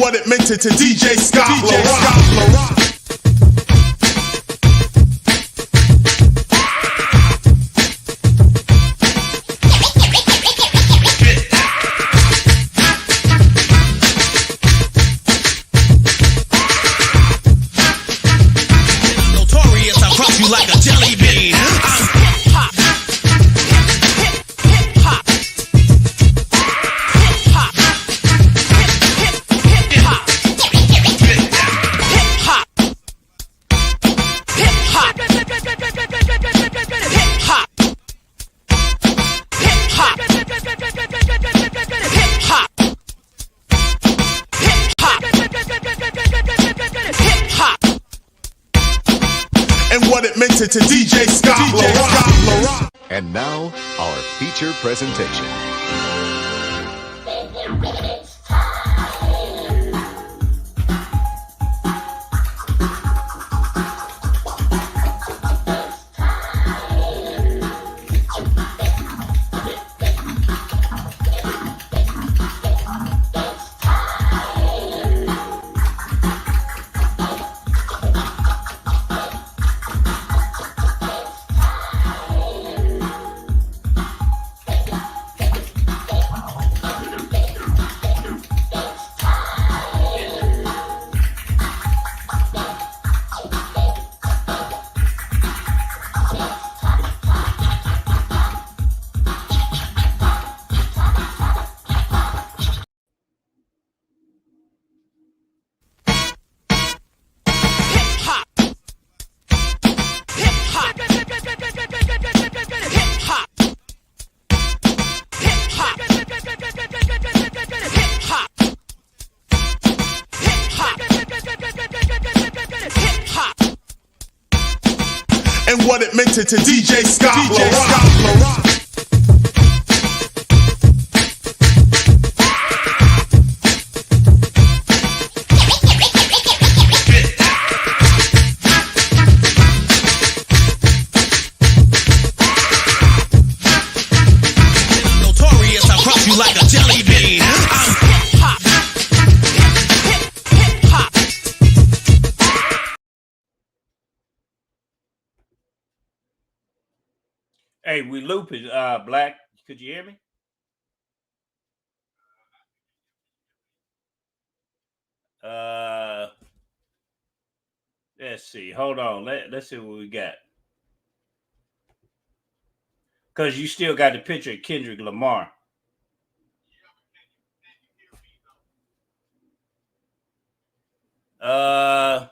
what it meant to DJ Scott. Like a jelly bean. I'm hip-hop. Hip-hop. Hip-hop. Hip-hop. Hip-hop. Hip-hop. Hip-hop. And what it meant to DJ Scott. And now, our feature presentation. And what it meant to DJ Scott. Notorious, I crush you like a jelly bean. I'm hip-hop. Hip-hop. Hey, we looping, Black. Could you hear me? Let's see. Hold on. Let's see what we got. Because you still got the picture of Kendrick Lamar. I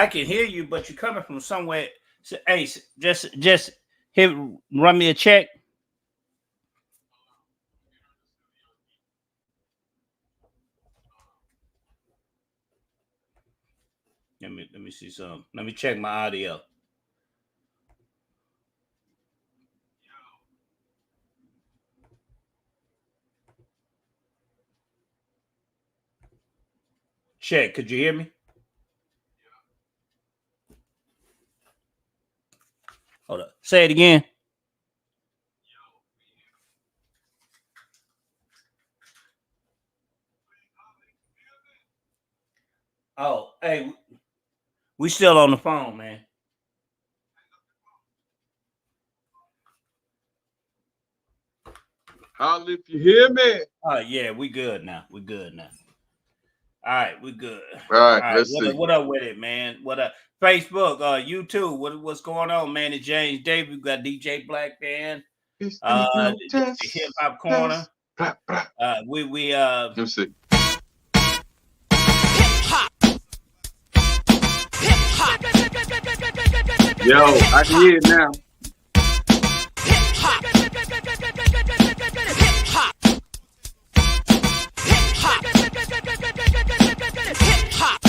can hear you, but you're coming from somewhere. So, hey, just hit run me a check. Let me see something. Let me check my audio. Check. Could you hear me? Hold up. Say it again. Oh, hey, we still on the phone, man. Holla if you hear me. Oh, yeah, we good now. We good now. All right, we good. All right, let's see. What up with it, man? What up? Facebook, YouTube, what's going on, man? It's James Davis. We got DJ Black Band. The Hip Hop Corner. We Let me see. Hip-hop. Hip-hop. Yo, I can hear it now. Hip-hop. Hip-hop. Hip-hop. Hip-hop.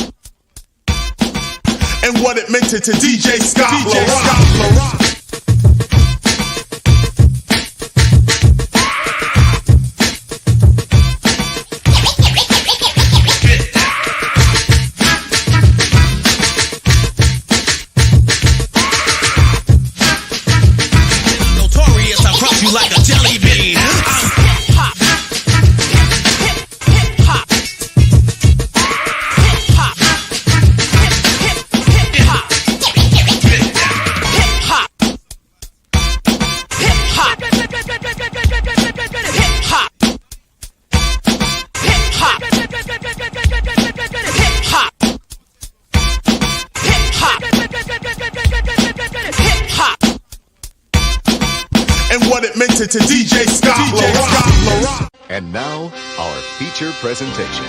And what it meant to DJ Scott. Notorious, I crush you like a jelly bean. I'm hip-hop. Submitted to DJ Scott. And now, our feature presentation.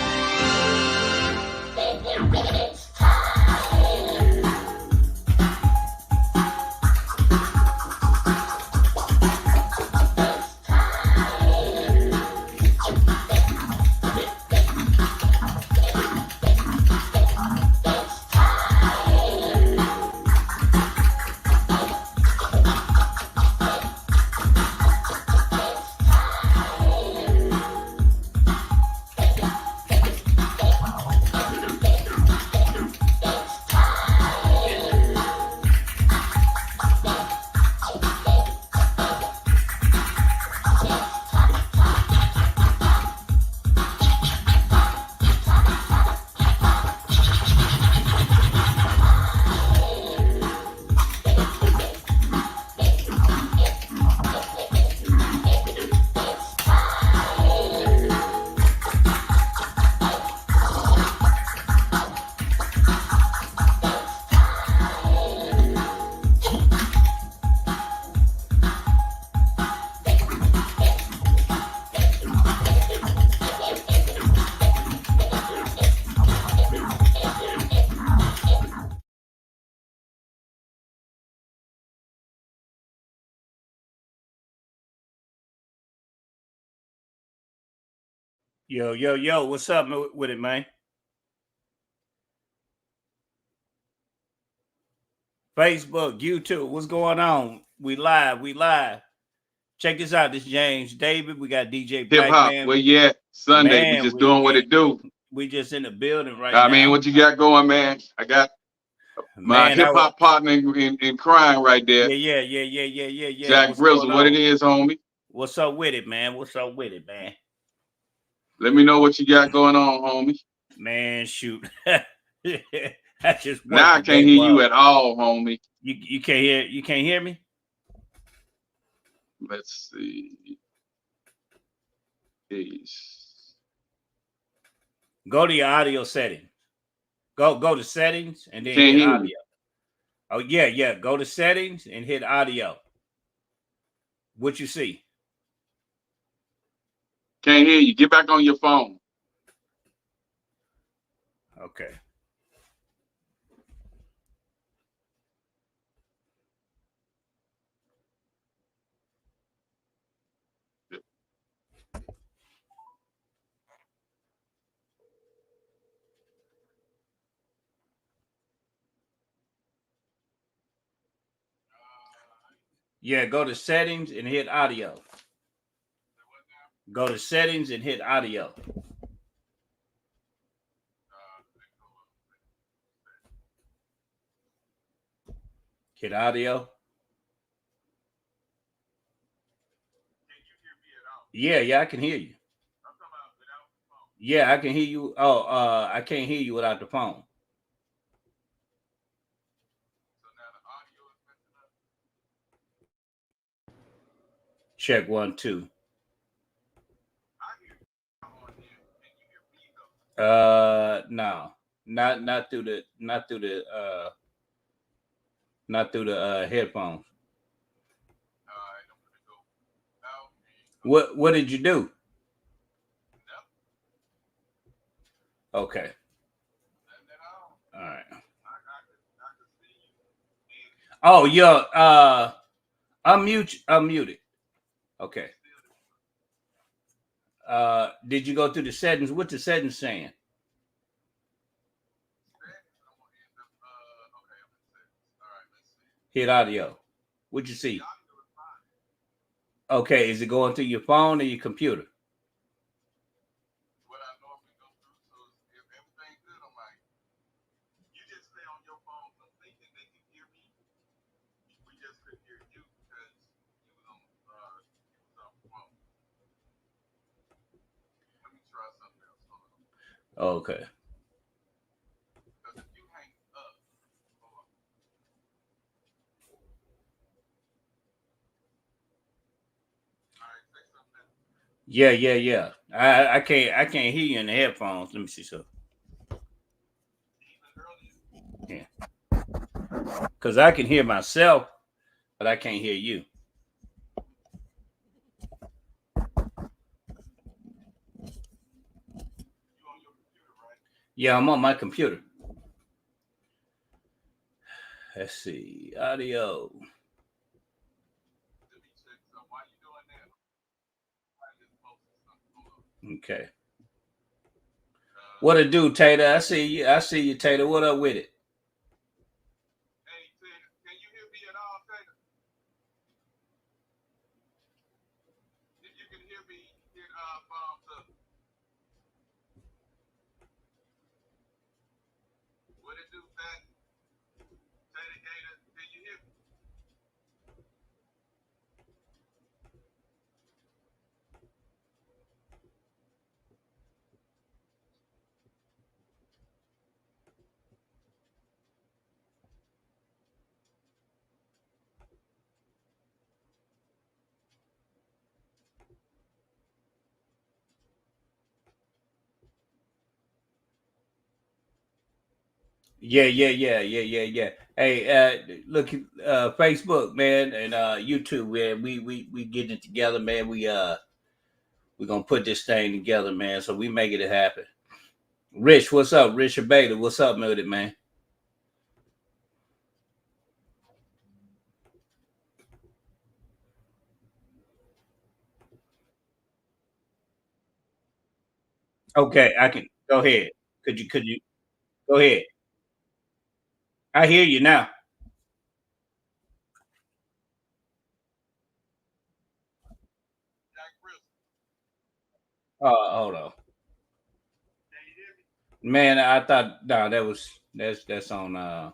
Yo, what's up with it, man? Facebook, YouTube, what's going on? We live. Check this out. This is James David. We got DJ Hip hop. Blackman. Where you at? Sunday. Man, we just doing what it do. We just in the building right now. I mean, what you got going, man? I got my hip hop partner in crime right there. Yeah. Jack Grizzle, what it is, homie? What's up with it, man? Let me know what you got going on, homie. Man, shoot. I can't hear you at all, homie. You can't hear me? Let's see. Peace. Go to your audio settings. Go to settings and then Can't hit hear audio. me. Oh, yeah. Go to settings and hit audio. What you see? Can't hear you. Get back on your phone. Okay. Yeah, go to settings and hit audio. Go to settings and hit audio. Hit audio. Yeah, I can hear you. Yeah, I can hear you. Oh, I can't hear you without the phone. Check 1, 2. No, not through the headphones. What did you do? Okay. All right. Oh, yeah. Unmute it. Okay. Did you go through the settings? What's the settings saying? Hit audio. What'd you see? Okay, is it going through your phone or your computer? Okay. Yeah. I can't hear you in the headphones. Let me see something. Yeah. Because I can hear myself, but I can't hear you. Yeah, I'm on my computer. Let's see. Audio. Okay. What it do, Tater? I see you. I see you, Tater. What up with it? Hey, Tater, can you hear me at all, Tater? If you can hear me, hit thumbs up. What it do, Pat? Tater Gator, can you hear me? Yeah. Hey, look, Facebook, man, and YouTube, man. We getting it together, man. We gonna put this thing together, man. So we make it happen. Rich, what's up? Richard Bailey, what's up with it, man? Okay, I can go ahead. Could you go ahead? I hear you now. Hold on. Man, I thought no, that's on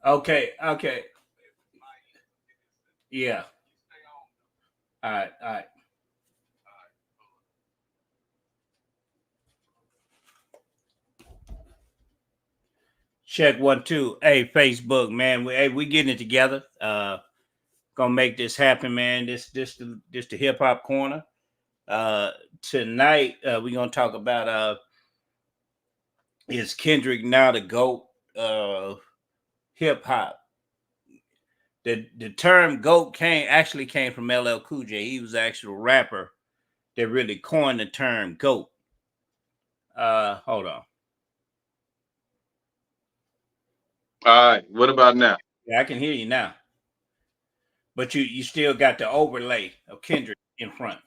Okay. Yeah. All right. Check 1 2. Hey, Facebook, man. We getting it together. Gonna make this happen, man. This the hip hop corner. Tonight we're gonna talk about is Kendrick now the GOAT hip hop. The term GOAT came from LL Cool J. He was the actual rapper that really coined the term GOAT. Hold on. All right. What about now? Yeah, I can hear you now. But you still got the overlay of Kendrick in front.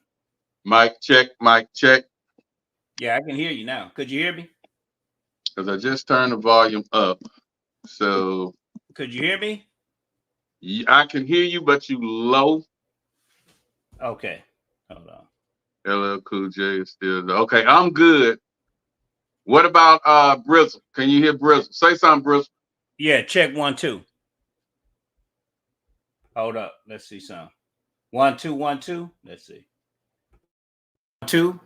Mic check, mic check. Yeah, I can hear you now. Could you hear me? Because I just turned the volume up. So Could you hear me? I can hear you, but you low. Okay. Hold on. LL Cool J is still there. Okay, I'm good. What about Brizzle? Can you hear Brizzle? Say something, Brizzle. Yeah, check 1 2. Hold up. Let's see some. 1 2 1 2. Let's see. 2.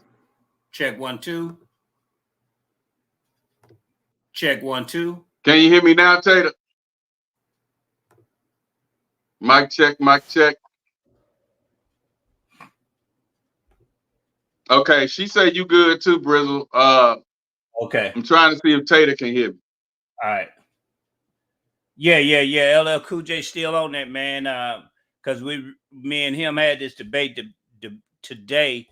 Check 1 2. Check 1 2. Can you hear me now, Tater? Mic check, mic check. Okay, she said you good too, Brizzle. Okay. I'm trying to see if Tater can hear me. All right. Yeah. LL Cool J still on that, man. Because me and him had this debate today.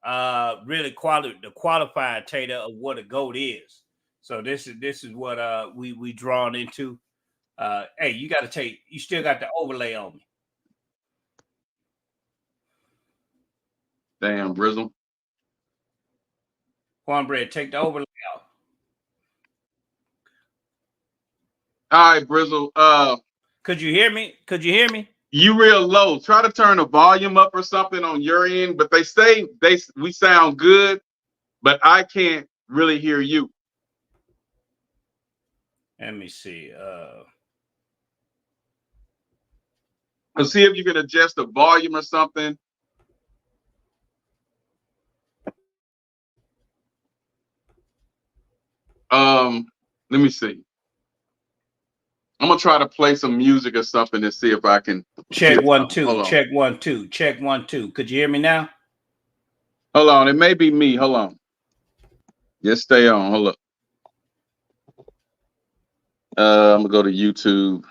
Really the qualified Tater of what a GOAT is. So this is what we drawn into. Hey, you still got the overlay on me. Damn, Brizzle. Cornbread, take the overlay out. All right, Brizzle. Could you hear me? You real low. Try to turn the volume up or something on your end, but they say we sound good, but I can't really hear you. Let me see. Let's see if you can adjust the volume or something. Let me see. I'm gonna try to play some music or something and see if I can check hear 1 something. 2. Hold on. Check 1 2. Check 1 2. Could you hear me now? Hold on. It may be me. Hold on. Just stay on. Hold up. I'm gonna go to YouTube.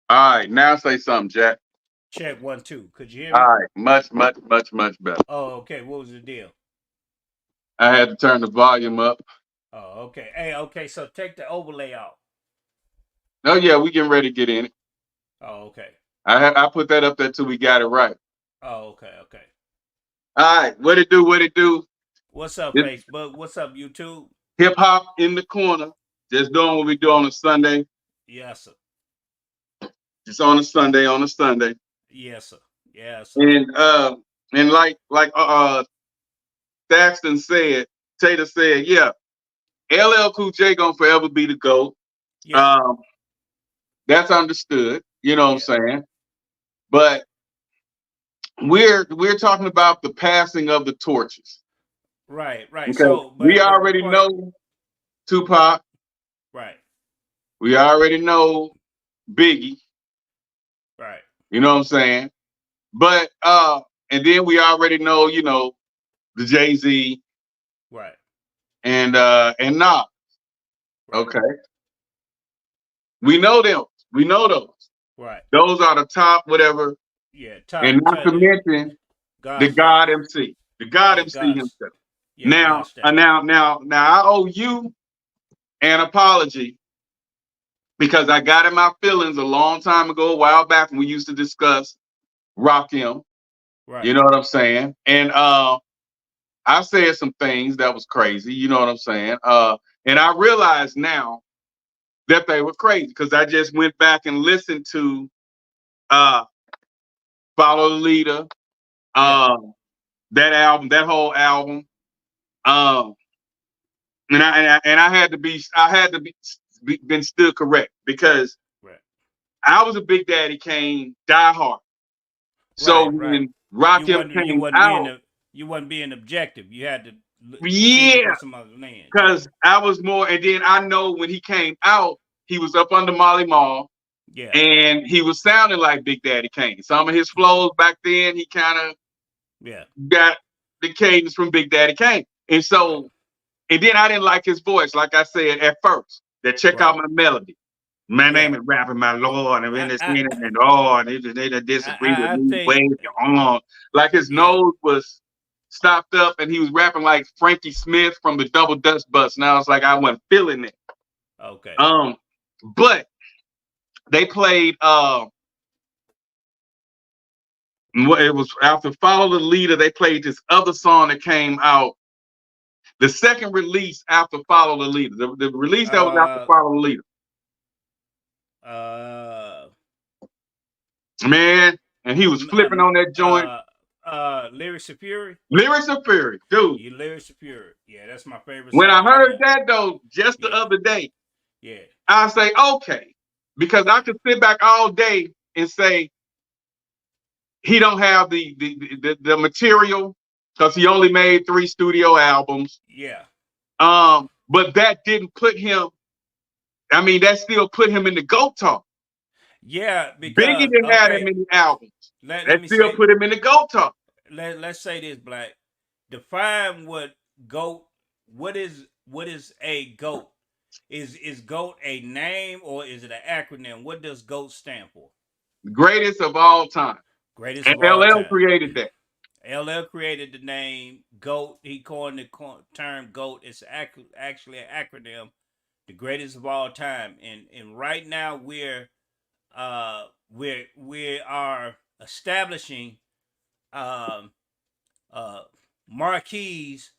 All right, now say something, Jack. Check 1 2. Could you hear me? All right, much better. Oh, okay. What was the deal? I had to turn the volume up. Oh, okay. Hey, okay. So take the overlay out. Oh yeah, we getting ready to get in it. Oh, okay. I put that up there till we got it right. Oh, okay. All right, what it do? What it do? What's up, It's Facebook? What's up, YouTube? hip hop in the corner. Just doing what we do on a Sunday. Yes, sir. Just on a Sunday. On a Sunday. Yes, sir. Yes, sir. And like Thaxton said, Tater said, yeah, LL Cool J gonna forever be the GOAT. Yeah. That's understood. You know what I'm Yeah. saying? But we're talking about the passing of the torches. Right. Okay. So, We but the already point. know Tupac. Right. We already know Biggie. Right. You know what I'm saying? But and then we already know, the Jay-Z Right. and Nas. Right. Okay. We know them. We know those. Right. Those are the top whatever. Yeah. And not to mention the God status. God MC. The God Yeah. MC God. himself. Yeah. God status. Now I owe you an apology because I got in my feelings a long time ago, a while back when we used to discuss Rakim. Right. You know what I'm saying? And I said some things that was crazy, you know what I'm saying? And I realize now that they were crazy because I just went back and listened to Follow the Leader, that album, that whole album. Um, and I had to be been still correct because Right. I was a Big Daddy Kane diehard. So Right. when Rakim came out, you wasn't being objective. You had to see it yeah, from some other lens. Yeah. because I was more, and then I know when he came out, he was up under Molly Mall, Yeah. and he was sounding like Big Daddy Kane. Some of his flows back then, he kind of got the cadence from Big Daddy Kane, and so, and then I didn't like his voice, like I said at first. That check out my melody. My name is Rapping My Lord, and in this minute, and they disagree with I me. think. Wave your arm, like his nose was stopped up, and he was rapping like Frankie Smith from the Double Dutch Bus. And I was like, I wasn't feeling it. Okay. But they played. It was after Follow the Leader. They played this other song that came out. The second release after Follow the Leader. The release that was after Follow the Leader. Man, and he was flipping on that joint. Lyrics of Fury. Lyrics of Fury, dude. You Lyrics of Fury. Yeah, that's my favorite When I song. heard that though, just the Yeah. other day, Yeah. I say, okay, because I could sit back all day and say he don't have the material because he only made 3 studio albums. Yeah. But that didn't put him. I mean, that still put him in the GOAT talk. Yeah, Biggie because didn't have that many albums. let That me still say put him in the GOAT talk. let's say this, Black. Define what GOAT. What is a GOAT? Is GOAT a name or is it an acronym? What does GOAT stand for? Greatest of all time. Greatest And of all LL time. created that. LL created the name GOAT. He coined the term GOAT. It's actually an acronym. The greatest of all time. And right now we are establishing um, marquees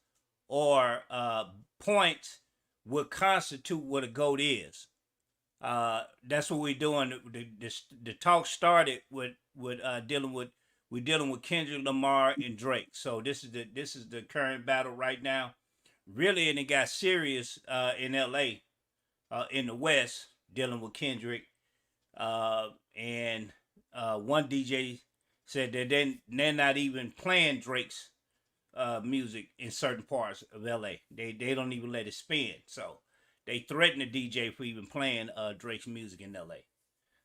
or points would constitute what a GOAT is. That's what we're doing. The talk started with dealing with Kendrick Lamar and Drake. So this is the current battle right now. Really, and it got serious in L.A. In the West, dealing with Kendrick. And one DJ said that they're not even playing Drake's music in certain parts of LA. They don't even let it spin. So they threatened the DJ for even playing Drake's music in LA.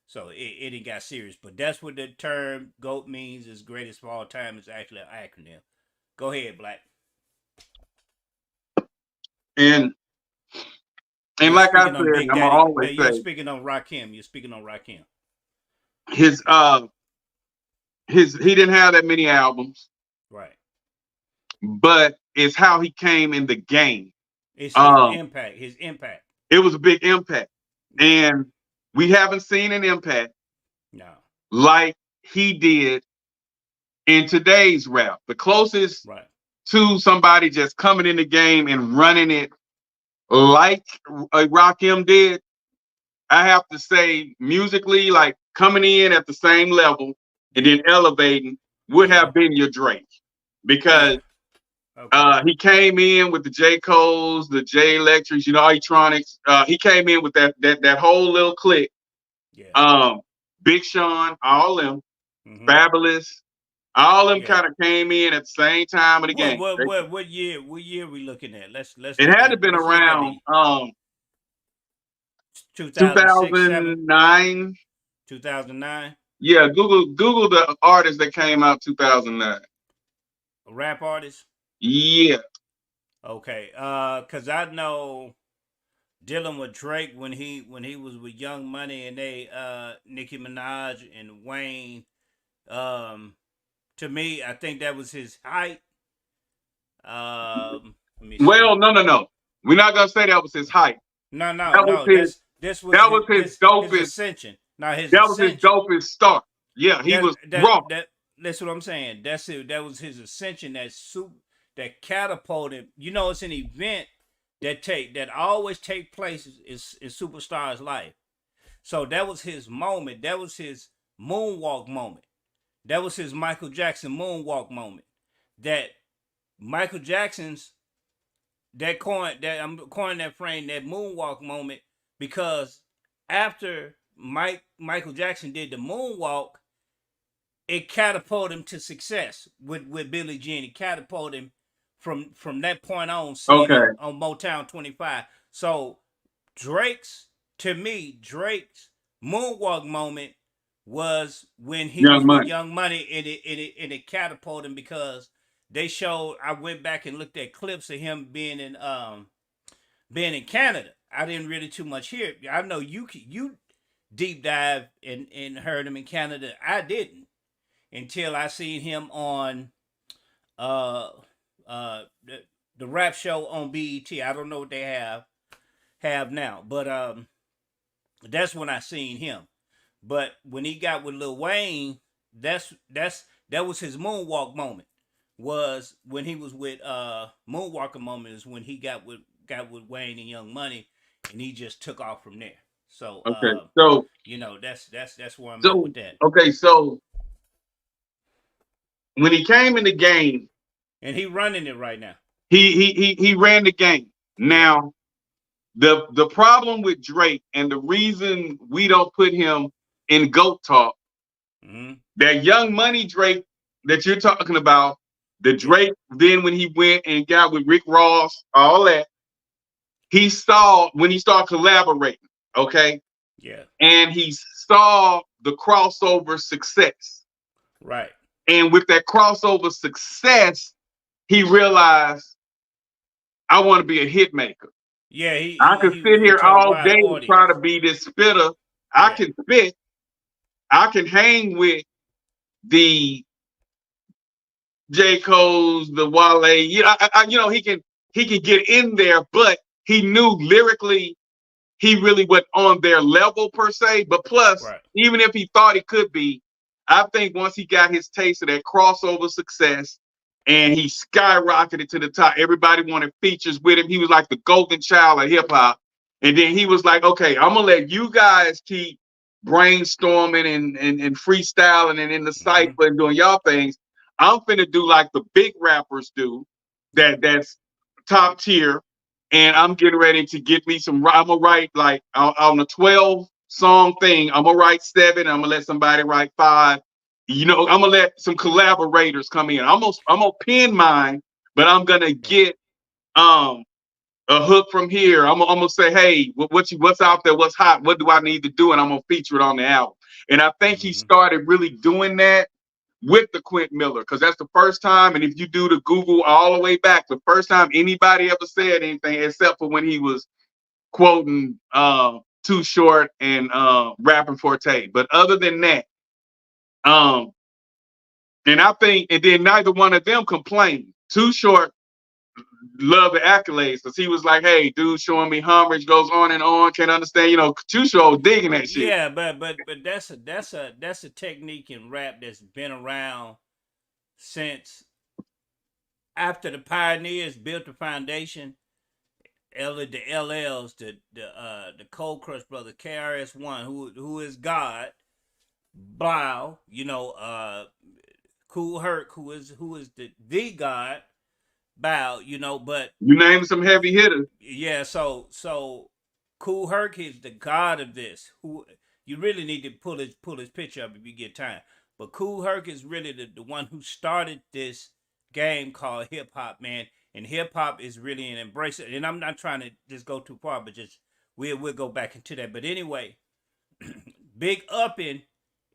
So it got serious. But that's what the term GOAT means, is greatest of all time. Is actually an acronym. Go ahead, Black. And You're like I speaking said, on Big I'm gonna Daddy. always You're say speaking on Rakim. You're speaking on Rakim. He didn't have that many albums, Right. but it's how he came in the game. It's his impact. His impact. It was a big impact. Yeah. And we haven't seen an impact No. like he did in today's rap. The closest Right. to somebody just coming in the game and running it like Rakim did, I have to say musically, like coming in at the same level and then elevating would have been your Drake. Because he came in with the J. Cole's, the J Electrics, Electronics. He came in with that whole little clique. Yeah. Big Sean, all them, Fabulous, all them kind of came in at the same time of the game. What year we looking at? Let's It look had at, to have been let's look at around the 2006, 2009. 2009. Yeah, Google the artists that came out 2009. A rap artist. Yeah. Okay. Cause I know dealing with Drake when he was with Young Money and they Nicki Minaj and Wayne. To me, I think that was his height. Let me see. Well, no. We're not gonna say that was his height. No. This was his dopest. His ascension. No, his that ascension. was his dopest start. Yeah, he was raw. That's what I'm saying. That's it. That was his ascension. That catapulted. It's an event that always take place in superstars' life. So that was his moment. That was his moonwalk moment. That was his Michael Jackson moonwalk moment. That Michael Jackson's I'm coining that frame, that moonwalk moment, because after Michael Jackson did the moonwalk, it catapulted him to success with Billie Jean. It catapulted him from that point on, seeing him on Motown 25. So Drake's moonwalk moment was when he was with Young Money, and it catapulted him because they showed. I went back and looked at clips of him being in Canada. I didn't really too much hear it. I know you deep dive and heard him in Canada. I didn't until I seen him on the rap show on BET. I don't know what they have now, but that's when I seen him. But when he got with Lil Wayne, that was his moonwalk moment. Was when he was with moonwalker moment is when he got with Wayne and Young Money, and he just took off from there. So so that's where I'm at with that. Okay, so when he came in the game, and he running it right now. He ran the game. Now, the problem with Drake and the reason we don't put him in GOAT talk, that Young Money Drake that you're talking about, the Drake then when he went and got with Rick Ross, all that, he saw when he started collaborating, okay? Yeah. And he saw the crossover success. Right. And with that crossover success, he realized, I want to be a hit maker. Yeah, I can sit here all day and try to be this spitter. I can spit. I can hang with the J. Cole's, the Wale. He can get in there, but he knew lyrically he really wasn't on their level per se. But plus, even if he thought he could be, I think once he got his taste of that crossover success and he skyrocketed to the top, everybody wanted features with him. He was like the golden child of hip hop. And then he was like, okay, I'm gonna let you guys keep brainstorming and freestyling and in the cipher and doing y'all things. I'm finna do like the big rappers do, that's top tier. And I'm getting ready to get me some. I'm gonna write like on a 12 song thing. I'm gonna write 7. I'm gonna let somebody write 5. I'm gonna let some collaborators come in. I'm gonna pin mine, but I'm gonna get a hook from here. I'm gonna say, hey, what's out there? What's hot? What do I need to do? And I'm gonna feature it on the album. And I think he started really doing that with the Quint Miller, because that's the first time. And if you do the Google all the way back, the first time anybody ever said anything, except for when he was quoting Too Short and rapping Forte. But other than that, and I think, and then neither one of them complained. Too Short loved the accolades because he was like, hey, dude, showing me homage, goes on and on, can't understand. Too Short was digging that shit. Yeah, but that's a technique in rap that's been around since after the pioneers built the foundation. The LLs, the Cold Crush brothers, KRS-One, who is God, Blau, Kool Herc, who is the God, Bow, but you name some heavy hitters. Yeah, so Kool Herc is the god of this. Who you really need to pull his picture up if you get time. But Kool Herc is really the one who started this game called hip hop, man. And hip hop is really an embrace it. And I'm not trying to just go too far, but just we'll go back into that. But anyway, big upping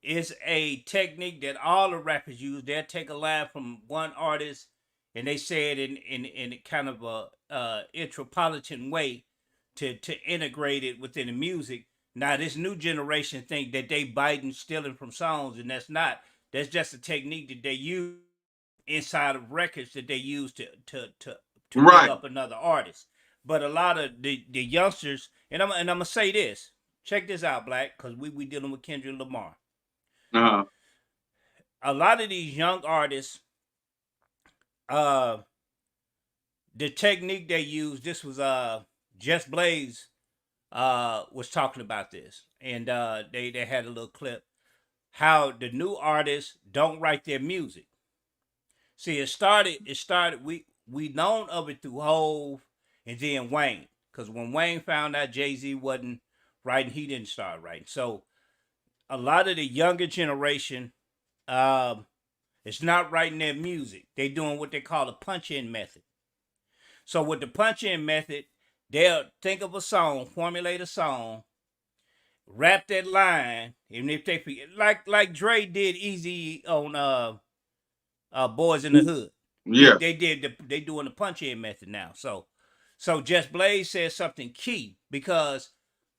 is a technique that all the rappers use. They'll take a line from one artist and they say it in kind of a metropolitan way to integrate it within the music. Now this new generation think that they biting, stealing from songs, and that's not. That's just a technique that they use inside of records that they use to big up another artist. But a lot of the youngsters, and I'm gonna say this. Check this out, Black, because we dealing with Kendrick Lamar. A lot of these young artists, the technique they use, this was Just Blaze was talking about this, and they had a little clip how the new artists don't write their music. See, it started we known of it through Hove and then Wayne, because when Wayne found out Jay-Z wasn't writing, he didn't start writing. So a lot of the younger generation is not writing their music. They doing what they call a punch-in method. So with the punch-in method, they'll think of a song, formulate a song, rap that line, and if they forget, like Dre did Easy on Boys in the Hood. Yeah, they doing the punch-in method now. So Just Blaze says something key, because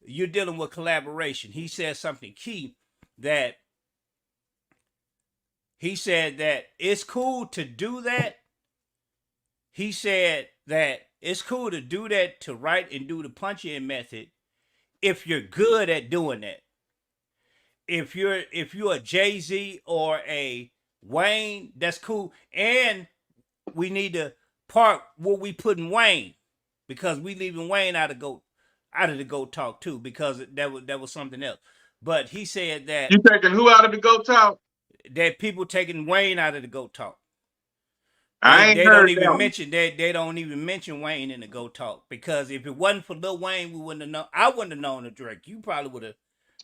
you're dealing with collaboration. He says something key that he said that it's cool to do that. He said that it's cool to do that, to write and do the punch-in method, if you're good at doing that. If you're a Jay-Z or a Wayne, that's cool. And we need to park what we put in Wayne, because we leaving Wayne out of the GOAT talk too, because that was something else. But he said that you taking who out of the GOAT talk? that people taking Wayne out of the GOAT talk. I ain't They heard don't even that one. mention they don't even mention Wayne in the GOAT talk, because if it wasn't for Lil Wayne, we wouldn't have known. I wouldn't have known the Drake. You probably would have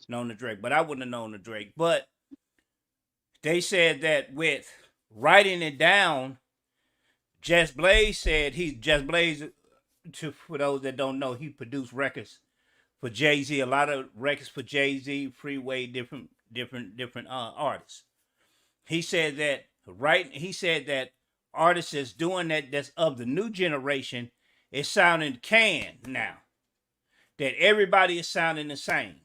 known the Drake, but I wouldn't have known the Drake. But they said that with writing it down, Just Blaze said Just Blaze, for those that don't know, he produced records for Jay-Z, a lot of records for Jay-Z, Freeway, different artists. He said that artists that's doing that's of the new generation is sounding canned now. That everybody is sounding the same.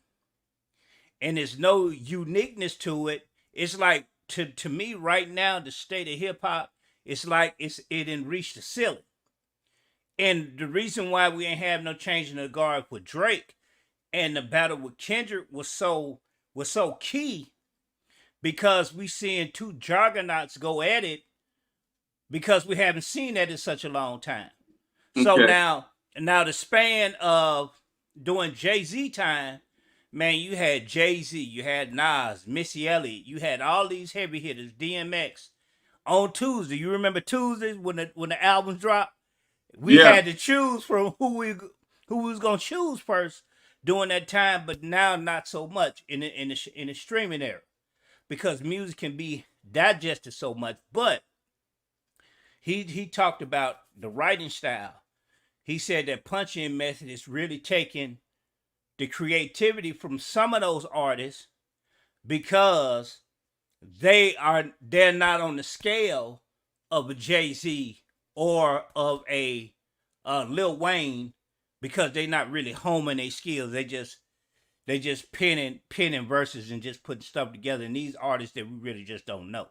And there's no uniqueness to it. It's like to me right now, the state of hip hop, it's like it didn't reach the ceiling. And the reason why we ain't have no change in the guard with Drake and the battle with Kendrick was so key, because we seeing two juggernauts go at it, because we haven't seen that in such a long time. Okay. So now the span of doing Jay-Z time, man, you had Jay-Z, you had Nas, Missy Elliott, you had all these heavy hitters, DMX on Tuesday. You remember Tuesdays when the albums dropped? We had to choose from who we was gonna choose first during that time, but now not so much in the streaming era, because music can be digested so much. But he talked about the writing style. He said that punching method is really taking the creativity from some of those artists, because they're not on the scale of a Jay-Z or of a Lil Wayne, because they're not really homing their skills. They just penning verses and just putting stuff together. And these artists that we really just don't know.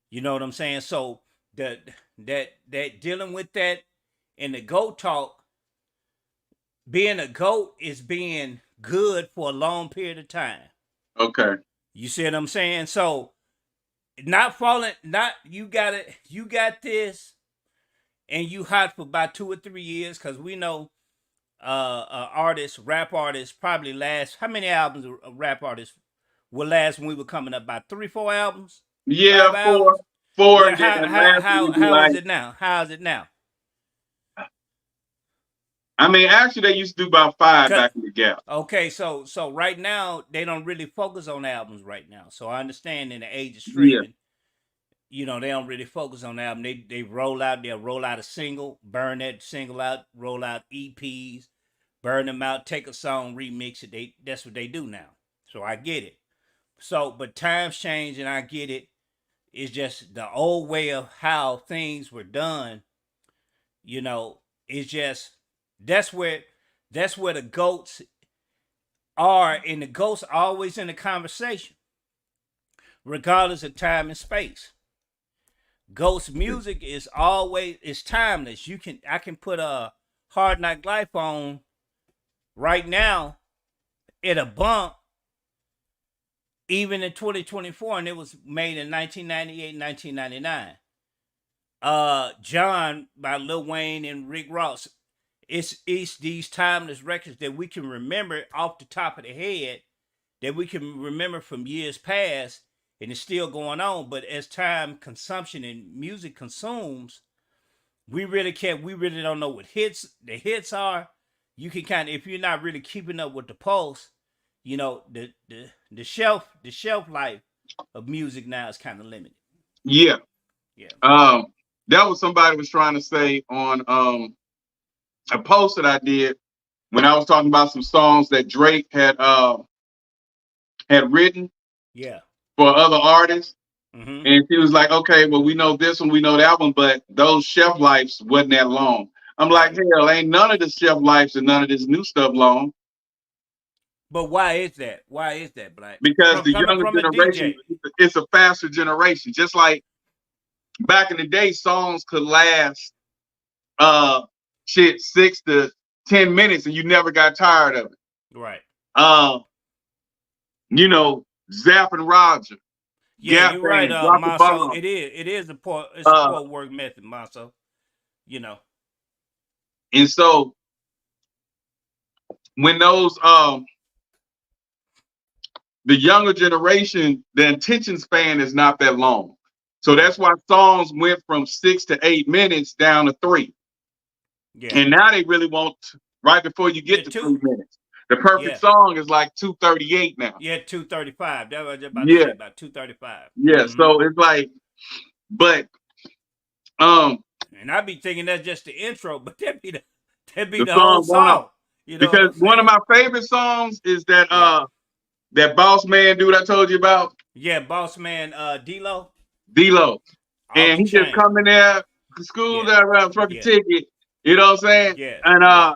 You know what I'm saying? So that dealing with that in the GOAT talk, being a GOAT is being good for a long period of time. Okay. You see what I'm saying? So not falling, not you got this, and you hot for about 2 or 3 years, because we know rap artists probably last, how many albums a rap artist will last when we were coming up? About 3-4 albums? Yeah, 5 four. albums? Four, Well, and then how is it now? How is it now? I mean, actually, they used to do about 5 back in the gap. Okay, so right now they don't really focus on albums right now. So I understand in the age of streaming, you know, they don't really focus on the album. They'll roll out a single, burn that single out, roll out EPs, burn them out, take a song, remix it. That's what they do now. So I get it. So, but times change, and I get it. It's just the old way of how things were done. You know, it's just that's where the GOATs are, and the GOATs are always in the conversation, regardless of time and space. GOATs music is timeless. I can put a Hard Knock Life on right now at a bump, even in 2024, and it was made in 1998, 1999. John by Lil Wayne and Rick Ross. It's these timeless records that we can remember off the top of the head, that we can remember from years past, and it's still going on. But as time consumption and music consumes, we really don't know what the hits are. You can kind of, if you're not really keeping up with the pulse, you know, the shelf life of music now is kind of limited. Yeah. That was somebody was trying to say on a post that I did when I was talking about some songs that Drake had written for other artists. Mm-hmm. And she was like, okay, well, we know this one, we know that one, but those shelf lives wasn't that long. I'm like, hell, ain't none of the shelf lives and none of this new stuff long. But why is that? Why is that, Black? Because the younger generation, it's a faster generation. Just like back in the day, songs could last 6 to 10 minutes and you never got tired of it. Right. You know, Zapp and Roger. Yeah, you're right, Maso. It is a poor work method, Maso. You know. And so when those the younger generation, the attention span is not that long. So that's why songs went from 6 to 8 minutes down to 3. Yeah. And now they really want right before you get to 3 minutes. The perfect song is like 2:38 now. Yeah, 2:35. That was about to say about 2:35. Yeah. So it's like, but and I be thinking that's just the intro, but that'd be the song whole song. You know, because one of my favorite songs is that that Boss Man dude I told you about. Yeah, Boss Man D-Lo. D-Lo. And he just come in there, school that around fucking ticket. You know what I'm saying? Yeah. And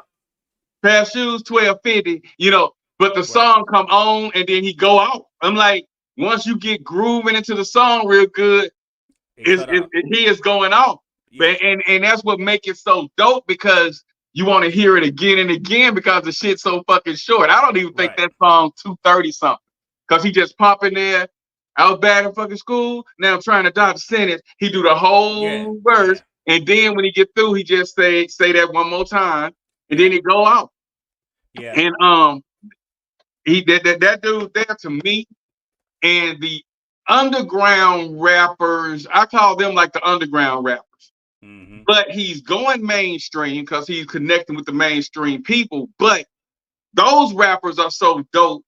pair of shoes, $12.50, you know, but the song come on and then he go out. I'm like, once you get grooving into the song real good, he is going off. Yeah. And that's what make it so dope, because you want to hear it again and again because the shit's so fucking short. I don't even think that song 2:30 something, because he just pop in there. I was bad in fucking school. Now I'm trying to dodge the sentence. He do the whole verse, and then when he get through, he just say that one more time, and then he go out. Yeah. And he that dude there, to me, and the underground rappers, I call them like the underground rappers. But he's going mainstream because he's connecting with the mainstream people. But those rappers are so dope,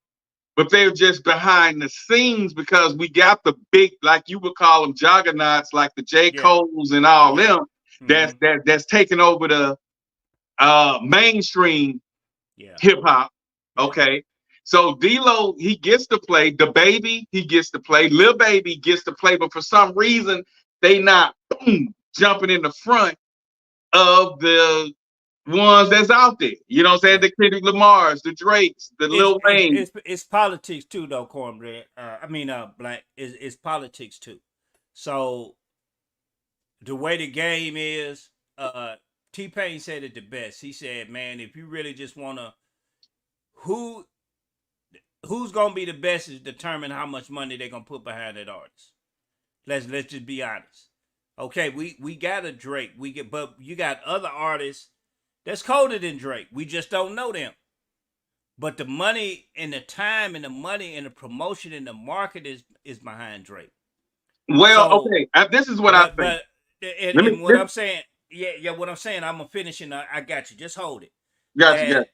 but they're just behind the scenes, because we got the big, like you would call them, juggernauts, like the J. Coles and all them, that's taking over the mainstream hip hop. Okay. So D-Lo, he gets to play. The Baby, he gets to play. Lil Baby gets to play, but for some reason, they not jumping in the front of the ones that's out there. You know what I'm saying? The Kendrick Lamars, the Drakes, the Lil Wayne. It's politics too, though, Cornbread. Black. It's politics too. So the way the game is, T-Pain said it the best. He said, man, if you really just want to, who's gonna be the best is determine how much money they're gonna put behind that artist. Let's just be honest. Okay, we got a Drake. But you got other artists that's colder than Drake. We just don't know them. But the money and the time and the money and the promotion and the market is behind Drake. Well, so, okay, this is what I think. And what I'm saying, what I'm saying, I'm gonna finish and I got you. Just hold it. Gotcha.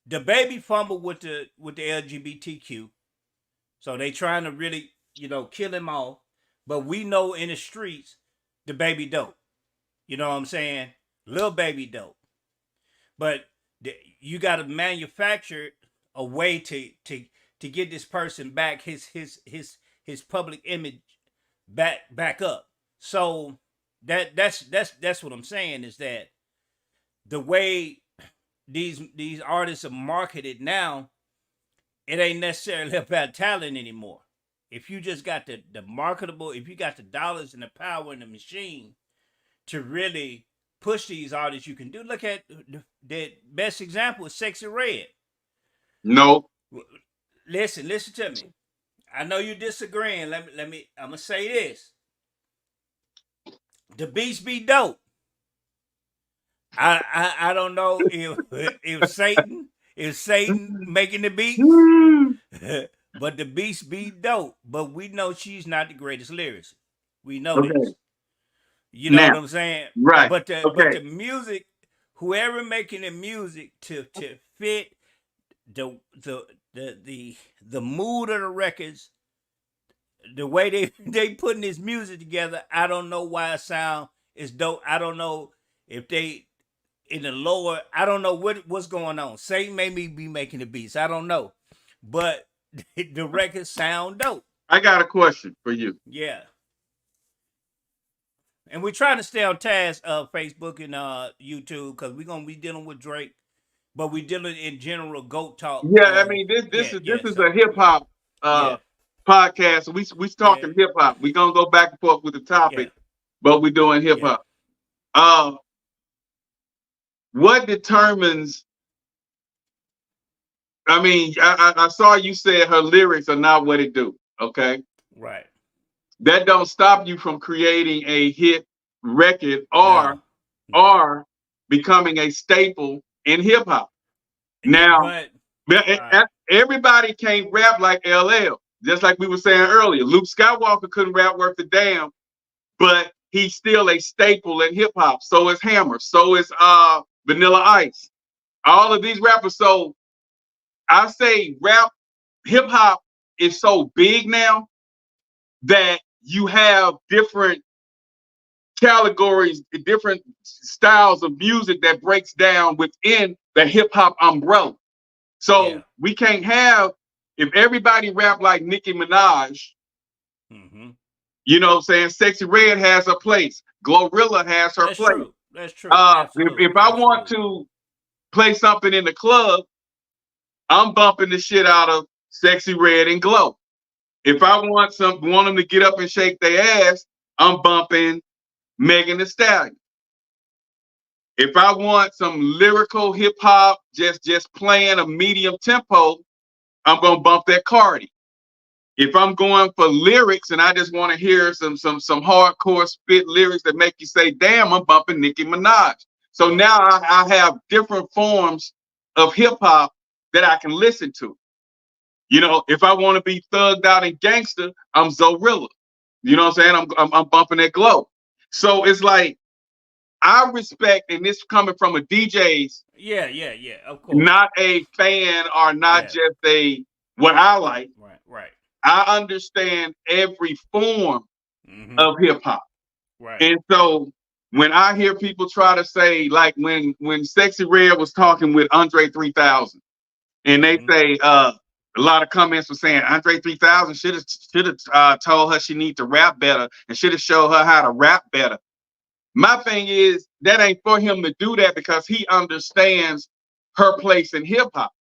The Baby fumbled with the LGBTQ, so they trying to really, kill him off. But we know in the streets, the Baby dope. You know what I'm saying? Lil Baby dope. But you got to manufacture a way to get this person back, his public image back up. So that's what I'm saying, is that the way these artists are marketed now, it ain't necessarily about talent anymore. If you just got the marketable, if you got the dollars and the power and the machine to really push these artists, you can do. Look at the best example is Sexy Red. No. Listen to me. I know you're disagreeing. I'm gonna say this. The beats be dope. I don't know if Satan making the beats, but the beats be dope. But we know she's not the greatest lyricist. We know this. You know what I'm saying? Right. But the music, whoever making the music to fit the mood of the records, the way they putting this music together, I don't know why it sound is dope. I don't know if they in the lower, I don't know what's going on. Satan may be making the beats. I don't know. But the records sound dope. I got a question for you. Yeah. And we're trying to stay on task of Facebook and YouTube, because we're gonna be dealing with Drake, but we're dealing in general GOAT talk. Yeah, I mean this is a hip hop podcast. We talking hip hop. We're gonna go back and forth with the topic, but we're doing hip hop. What determines? I mean, I saw you said her lyrics are not what it do. Okay, right. That don't stop you from creating a hit record or becoming a staple in hip hop. Now, But everybody can't rap like LL. Just like we were saying earlier, Luke Skywalker couldn't rap worth a damn, but he's still a staple in hip hop. So is Hammer. So is Vanilla Ice. All of these rappers. So I say rap, hip hop is so big now that you have different categories, different styles of music that breaks down within the hip hop umbrella. So we can't have, if everybody rap like Nicki Minaj, you know what I'm saying? Sexy Red has her place. Glorilla has her place. True. That's true. If I want to play something in the club, I'm bumping the shit out of Sexy Red and Glow. If I want them to get up and shake their ass, I'm bumping Megan Thee Stallion. If I want some lyrical hip hop, just playing a medium tempo, I'm gonna bump that Cardi. If I'm going for lyrics and I just want to hear some hardcore spit lyrics that make you say, damn, I'm bumping Nicki Minaj. So now I have different forms of hip hop that I can listen to. You know, if I want to be thugged out and gangster, I'm Zorilla. You know what I'm saying? I'm bumping that Glow. So it's like, I respect, and this coming from a DJ's, of course, not a fan or not just what I like. Right. I understand every form of hip hop. Right. And so when I hear people try to say, like when Sexy Red was talking with Andre 3000, and they say a lot of comments were saying Andre 3000 should have told her she need to rap better and should have showed her how to rap better. My thing is that ain't for him to do that because he understands her place in hip hop.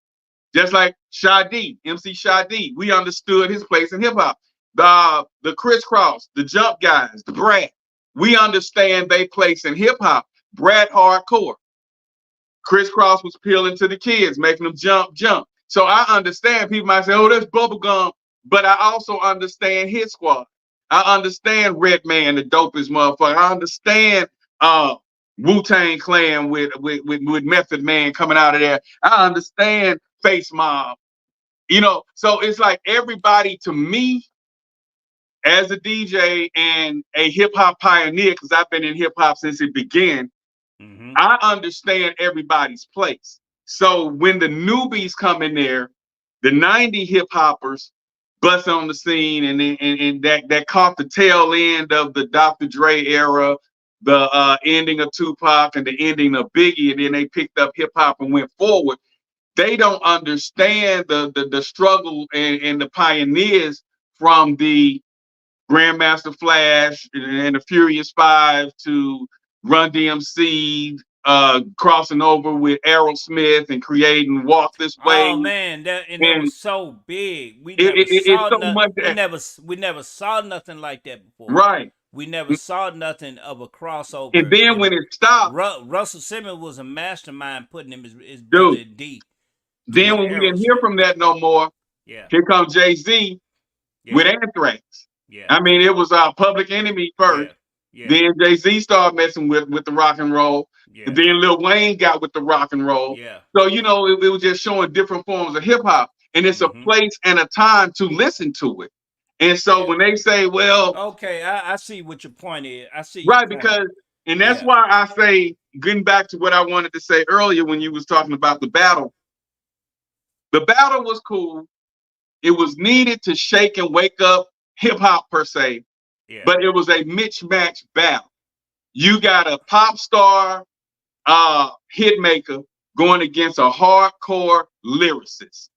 Just like Sade, MC Sade, we understood his place in hip hop. The Crisscross, the Jump Guys, the Brat, we understand they place in hip hop. Brat hardcore. Crisscross was appealing to the kids, making them jump. So I understand people might say, oh, that's bubblegum, but I also understand his squad. I understand Redman, the dopest motherfucker. I understand Wu-Tang Clan with Method Man coming out of there. I understand Face Mob. You know, so it's like everybody to me as a DJ and a hip hop pioneer, because I've been in hip hop since it began, I understand everybody's place. So when the newbies come in there, the 90 hip hoppers bust on the scene and that caught the tail end of the Dr. Dre era, the ending of Tupac and the ending of Biggie, and then they picked up hip hop and went forward. They don't understand the struggle and the pioneers from the Grandmaster Flash and the Furious Five to Run DMC, crossing over with Aerosmith and creating Walk This Way. Oh man, that was so big. We never saw nothing like that before. Right. We never saw nothing of a crossover. And then when it stopped, Russell Simmons was a mastermind putting him his brother D. Then when we didn't hear from that no more, here comes Jay-Z with Anthrax. Yeah. I mean, it was our Public Enemy first. Then Jay-Z started messing with the rock and roll. And then Lil Wayne got with the rock and roll. So, you know, it was just showing different forms of hip hop. And it's a place and a time to listen to it. And so when they say, well, okay, I see what your point is. I see. Right, because, and that's why I say, getting back to what I wanted to say earlier when you was talking about the battle. The battle was cool. It was needed to shake and wake up hip hop per se, but it was a mismatch battle. You got a pop star hit maker going against a hardcore lyricist.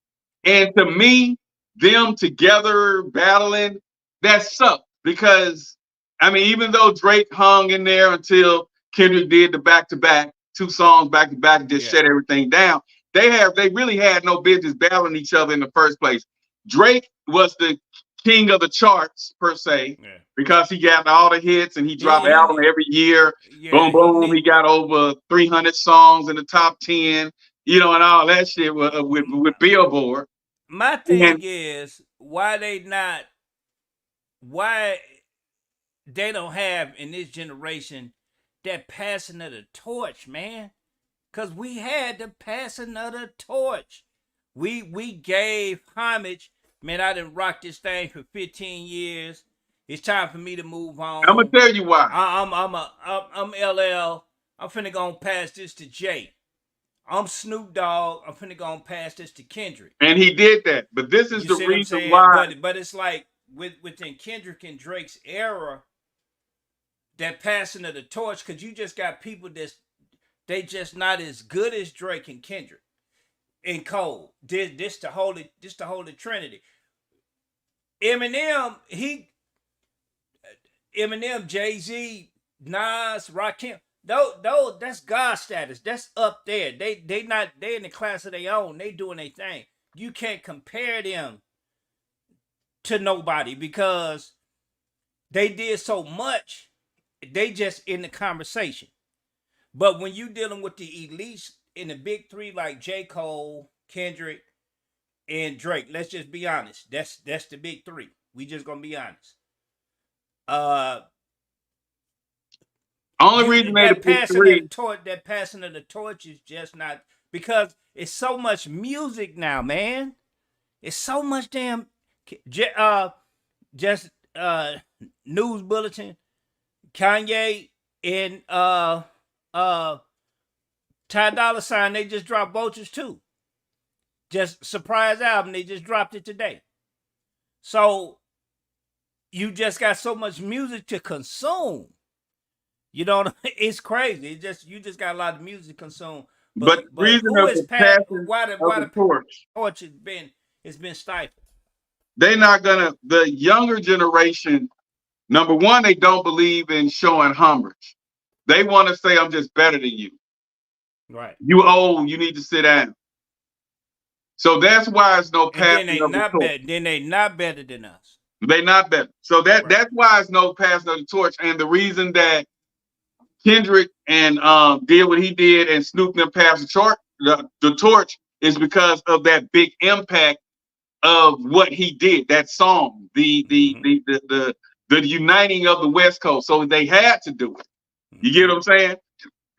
And to me, them together battling, that sucked because, I mean, even though Drake hung in there until Kendrick did the back-to-back, 2 songs back-to-back and just shut everything down, they really had no business battling each other in the first place. Drake was the king of the charts per se because he got all the hits and he dropped an album every year. Boom, boom. He got over 300 songs in the top 10, you know, and all that shit with Billboard. My thing is why they don't have in this generation that passing of the torch, man. Because we had the passing of the torch. We gave homage. Man, I done rocked this thing for 15 years. It's time for me to move on. I'm gonna tell you why. I'm LL. I'm finna go and pass this to Jay. I'm Snoop Dogg. I'm finna go and pass this to Kendrick. And he did that. But this is You the see what I'm reason saying? why. But it's like within Kendrick and Drake's era, that passing of the torch, because you just got people they just not as good as Drake and Kendrick and Cole. This the holy trinity. Eminem, Jay-Z, Nas, Rakim, those that's God status. That's up there. They in the class of their own. They doing their thing. You can't compare them to nobody because they did so much. They just in the conversation. But when you dealing with the elites in the big three like J. Cole, Kendrick, and Drake, let's just be honest. That's the big three. We just gonna be honest. Only reason they the big three. That passing of the torch is just not because it's so much music now, man. It's so much damn just news bulletin. Kanye and Ty Dolla $ign, they just dropped Vultures too. Just surprise album, they just dropped it today. So you just got so much music to consume. You know, it's crazy. You just got a lot of music to consume. But the reason of the passing why of the torch has been stifled. They're not gonna. The younger generation, number one, they don't believe in showing homage. They want to say, "I'm just better than you." Right. You old. You need to sit down. So that's why it's no passing of the torch. Then they not better than us. They not better. So that's why it's no passing of the torch. And the reason that Kendrick and did what he did and Snoop them passed the torch is because of that big impact of what he did. That song, the uniting of the West Coast. So they had to do it. You get what I'm saying?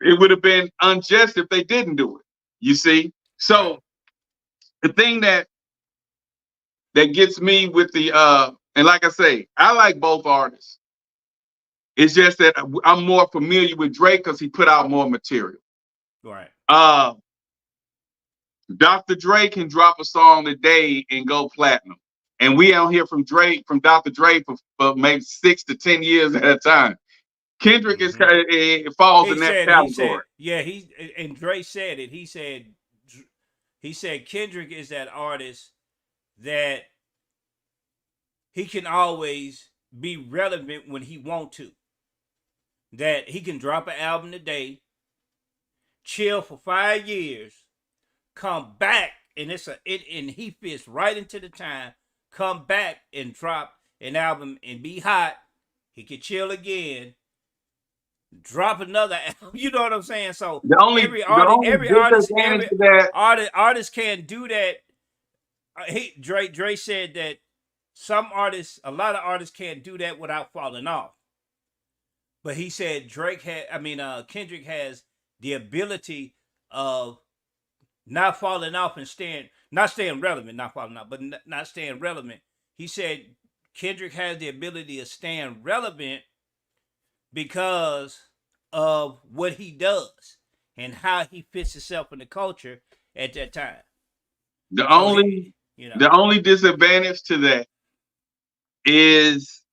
It would have been unjust if they didn't do it. You see? So the thing that gets me with the and like I say, I like both artists. It's just that I'm more familiar with Drake because he put out more material. Right. Dr. Dre can drop a song today and go platinum. And we don't hear from Dr. Dre for maybe 6 to 10 years at a time. Kendrick is it falls in that category. And Dre said it. He said Kendrick is that artist that he can always be relevant when he want to. That he can drop an album today, chill for 5 years, come back, and and he fits right into the time. Come back and drop an album and be hot. He could chill again, drop another album. You know what I'm saying? So every artist can't do that. Dre said that a lot of artists can't do that without falling off. But he said Kendrick has the ability of not falling off and not staying relevant. He said Kendrick has the ability of staying relevant because of what he does and how he fits himself in the culture at that time. The only disadvantage to that is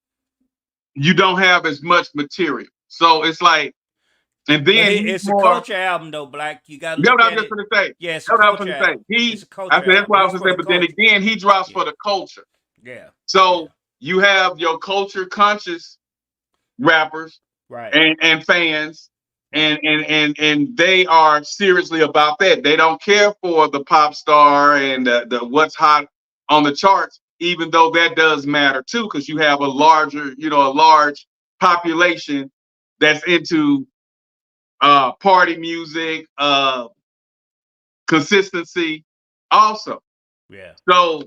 you don't have as much material. So it's like, and then it's a culture album though, Black. You got to look at it. That's what I was going to say. Yeah, it's a culture album. That's what I was going to say. But then again, he drops for the culture. Yeah. So you have your culture conscious rappers, right, and fans, and they are seriously about that. They don't care for the pop star and the what's hot on the charts, even though that does matter too, because you have a large population that's into party music, consistency also. Yeah. So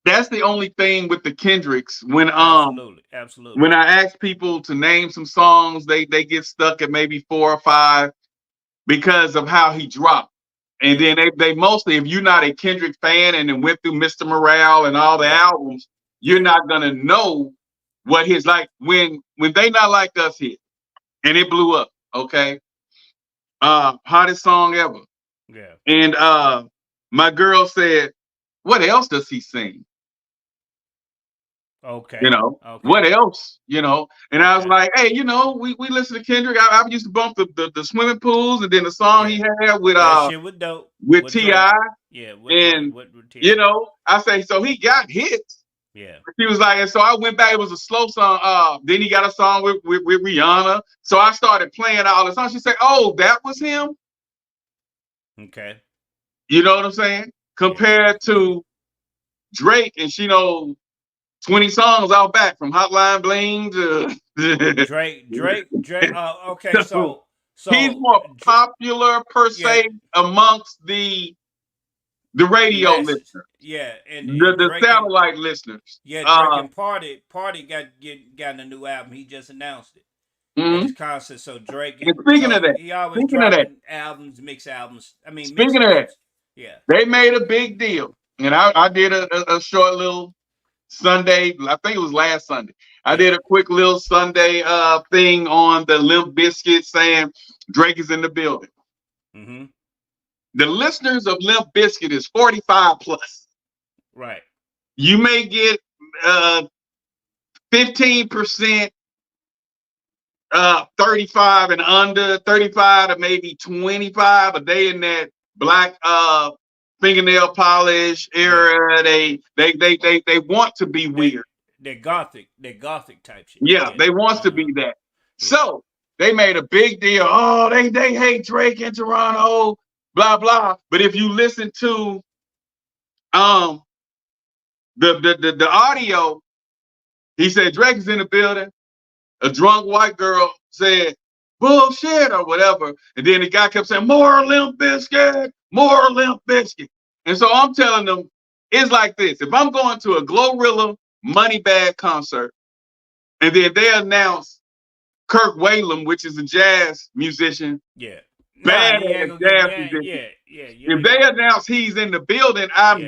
that's the only thing with the Kendricks. When absolutely. When I ask people to name some songs, they get stuck at maybe 4 or 5 because of how he dropped. And then they mostly, if you're not a Kendrick fan and then went through Mr. Morale and all the albums, you're not gonna know what his like when They Not Like Us hit and it blew up. Okay, hottest song ever. Yeah. And my girl said, "What else does he sing?" Okay. What else? And I was like, hey, we listen to Kendrick. I used to bump the swimming pools, and then the song he had with that shit was dope. with T.I. Yeah, and I say, so he got hits. Yeah. He was like, and so I went back. It was a slow song. Then he got a song with Rihanna. So I started playing all the songs. She said, "Oh, that was him." Okay. You know what I'm saying? Compared to Drake, and she knows 20 songs out back from Hotline Bling to Drake. Okay, so he's more popular per se amongst the radio listeners. Yeah, and the satellite listeners. Yeah, Drake and Party got a new album. He just announced it. At his concert. So Drake. And speaking of that, he always dropping albums, mix albums. I mean, speaking of that, they made a big deal, and I did a short little Sunday. I think it was last Sunday. I did a quick little Sunday thing on the Limp Bizkit saying Drake is in the building. Mm-hmm. The listeners of Limp Bizkit is 45 plus. Right. You may get 15%, 35 and under, 35 to maybe 25. But they in that black fingernail polish era. They want to be weird. They're gothic type shit. Yeah, they want to be that. So they made a big deal. Oh, they hate Drake in Toronto, blah blah. But if you listen to the audio, he said Drake is in the building. A drunk white girl said bullshit or whatever, and then the guy kept saying more Limp Bizkit, more Limp Bizkit. And so I'm telling them it's like this: if I'm going to a Glorilla Moneybag concert, and then they announce Kirk Whalum, which is a jazz musician, jazz musician. If they announce he's in the building, I'm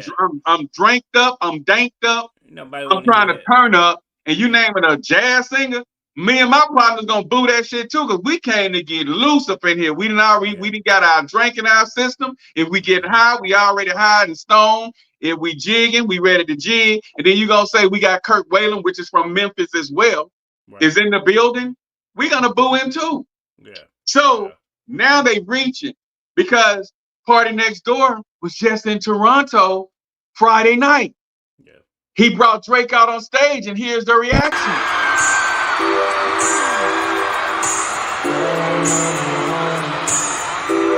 dranked up, I'm danked up, I'm trying to turn up, and you naming a jazz singer, me and my partner's gonna boo that shit too, because we came to get loose up in here. We didn't got our drink in our system. If we get high, we already high and stoned. If we jigging, we ready to jig. And then you gonna say we got Kirk Whalum, which is from Memphis as well, is in the building. We gonna boo him too. Yeah. So now they reaching, because Party Next Door was just in Toronto Friday night. Yeah. He brought Drake out on stage, and here's the reaction.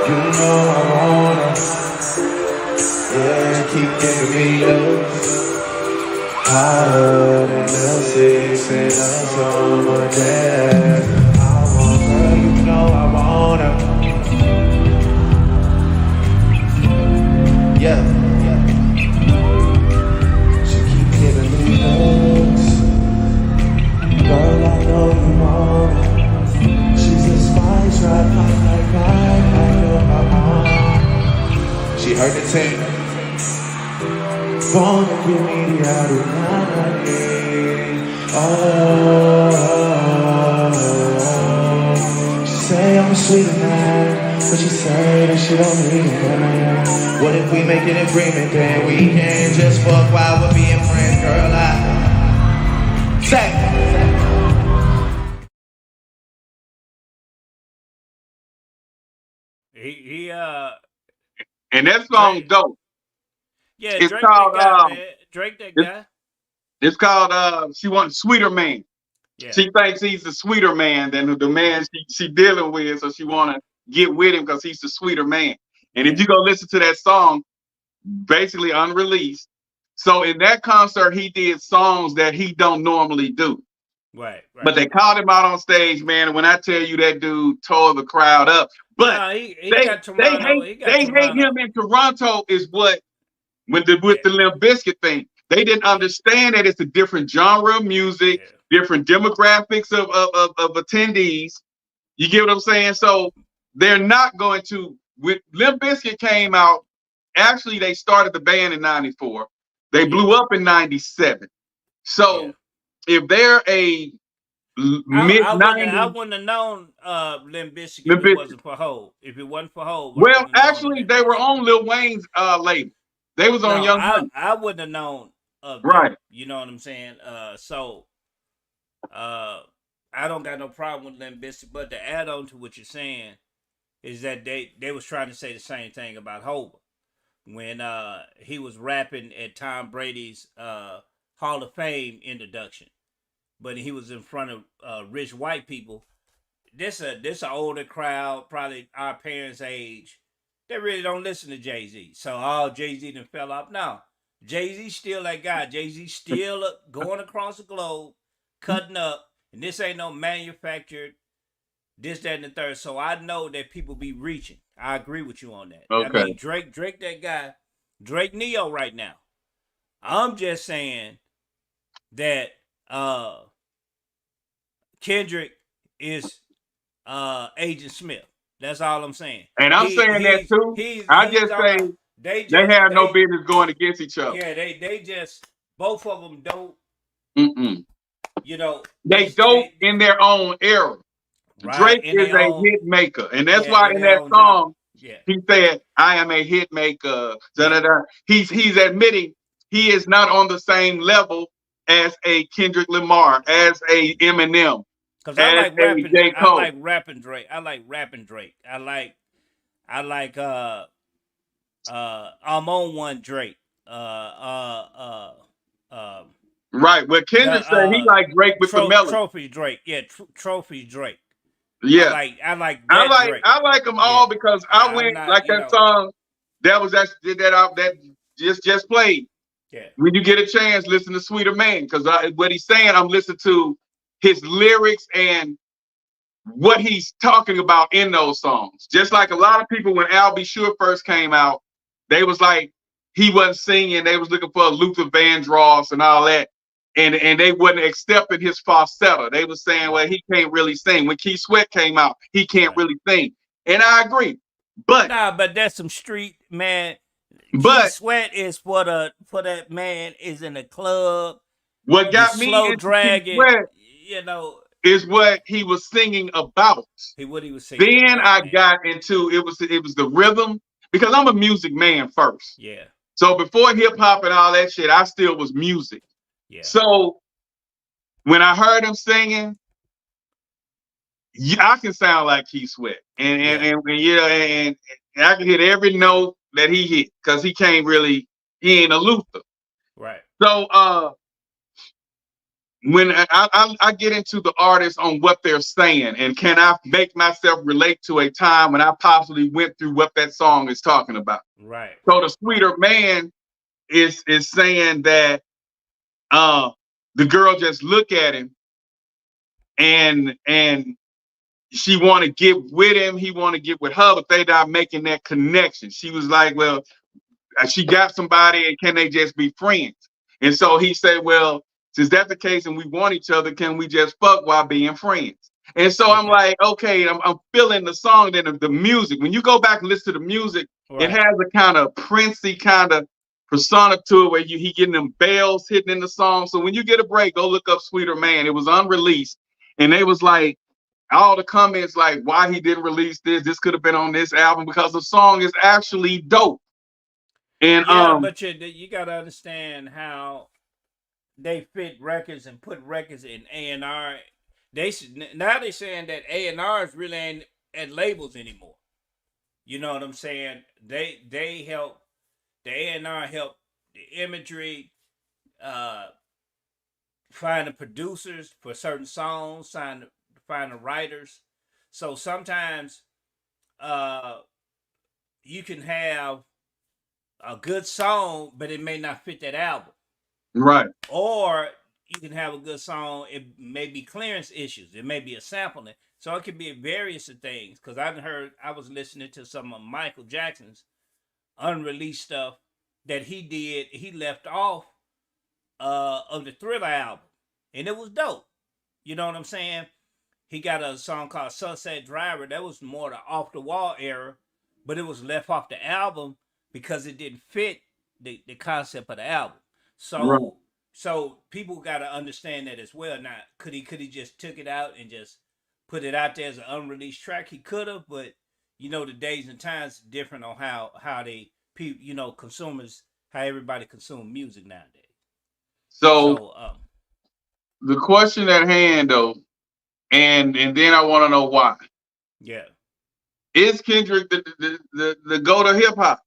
You know I wanna, keep giving me loose. Hotter than L6 in the summer day. I want her, you know I wanna. Yeah. She keep giving me looks. Girl, I know you wanna. She's a spice, right? She heard the tape. Wanna give me the She say I'm a sweet man, but she say that she don't need a man. What if we make an agreement, then we can just fuck while we're being friends, girl? I say. And that song dope. Yeah, it's Drake called that guy, man. Drake that guy. It's called She Wants Sweeter Man. Yeah. She thinks he's the sweeter man than the man she dealing with, so she wanna get with him because he's the sweeter man. And if you go listen to that song, basically unreleased. So in that concert, he did songs that he don't normally do. Right. But they called him out on stage, man. And when I tell you that dude tore the crowd up, but they hate him in Toronto is what with the Limp Bizkit thing. They didn't understand that it's a different genre of music, different demographics of attendees. You get what I'm saying? So they're not going to when Limp Bizkit came out, actually they started the band in 94. They blew up in 97. So if they're a mid I 90s wouldn't have known Limp Bizkit if Limp it Bizkit. wasn't for Hov. If it wasn't for Hov, I Well, wouldn't have known actually, Limp they were Bizkit. on Lil Wayne's label. They was on No, Young Money. I wouldn't have known of Right. them. You know what I'm saying? So I don't got no problem with Limp Bizkit, but to add on to what you're saying is that they was trying to say the same thing about Hov when he was rapping at Tom Brady's Hall of Fame introduction, but he was in front of rich white people. This a older crowd, probably our parents' age. They really don't listen to Jay-Z. So Jay-Z done fell off. No. Jay-Z still that guy. Jay-Z still going across the globe, cutting up, and this ain't no manufactured this, that, and the third. So I know that people be reaching. I agree with you on that. Okay. I mean, Drake that guy, Drake Neo right now. I'm just saying that Kendrick is Agent Smith. That's all I'm saying. And I'm saying that too. I just say they have no business going against each other. Yeah, they just both of them don't. You know, they dope in their own era. Right, Drake is a hit maker, and that's why in that song he said, "I am a hit maker." He's admitting he is not on the same level as a Kendrick Lamar, as a Eminem. Because I like rapping. I like rapping Drake. I like I'm on one Drake. Right. Well, Kendrick said he like Drake with the melody. Trophy Drake. Yeah, Trophy Drake. Yeah. I like Drake. I like them all because I went like that song that just played. Yeah. When you get a chance, listen to Sweeter Man, because what he's saying, I'm listening to his lyrics and what he's talking about in those songs. Just like a lot of people when Al B. Sure first came out, they was like he wasn't singing. They was looking for Luther Vandross and all that, and they wasn't accepting his falsetto. They was saying, well, he can't really sing. When Keith Sweat came out, he can't really sing, and I agree. But but that's some street man. But Keith Sweat is for that man is in the club. What got me slow dragging, Sweat, you know, is what he was singing about. What he was singing. Then I got into it was the rhythm, because I'm a music man first. Yeah. So before hip hop and all that shit, I still was music. Yeah. So when I heard him singing, I can sound like Keith Sweat, and I can hit every note that he hit, because he ain't a Luther. Right. So when I get into the artists on what they're saying, and can I make myself relate to a time when I possibly went through what that song is talking about? Right. So the Sweeter Man is saying that the girl just look at him and she want to get with him, he want to get with her, but they not making that connection. She was like, well, she got somebody, and can they just be friends? And so he said, well, since that's the case and we want each other, can we just fuck while being friends? And so I'm like, okay, I'm feeling the song, then the music. When you go back and listen to the music, It has a kind of Princey kind of persona to it, where he getting them bells hitting in the song. So when you get a break, go look up Sweeter Man. It was unreleased, and they was like, all the comments like, why he didn't release this could have been on this album, because the song is actually dope. And but you gotta understand how they fit records and put records in A&R. They saying that A&Rs really ain't at labels anymore. You know what I'm saying? They help, the A&R help the imagery, find the producers for certain songs, find the writers. So sometimes you can have a good song, but it may not fit that album. Right. Or you can have a good song, it may be clearance issues. It may be a sampling. So it could be various of things. Because I was listening to some of Michael Jackson's unreleased stuff that he did. He left off of the Thriller album. And it was dope. You know what I'm saying? He got a song called Sunset Driver. That was more the off the wall era but it was left off the album because it didn't fit the concept of the album. Right. So people got to understand that as well. Now, could he just took it out and just put it out there as an unreleased track? He could have, but the days and times different on how they consumers, how everybody consume music nowadays. So So the question at hand, though, and then I want to know why. yeah, Is Kendrick the go to hip hop?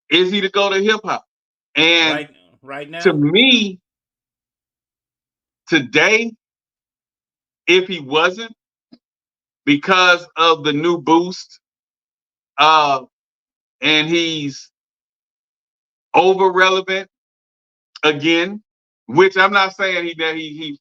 Is he the go to hip hop? And right to now, me, today, if he wasn't, because of the new boost, and he's over relevant again, which I'm not saying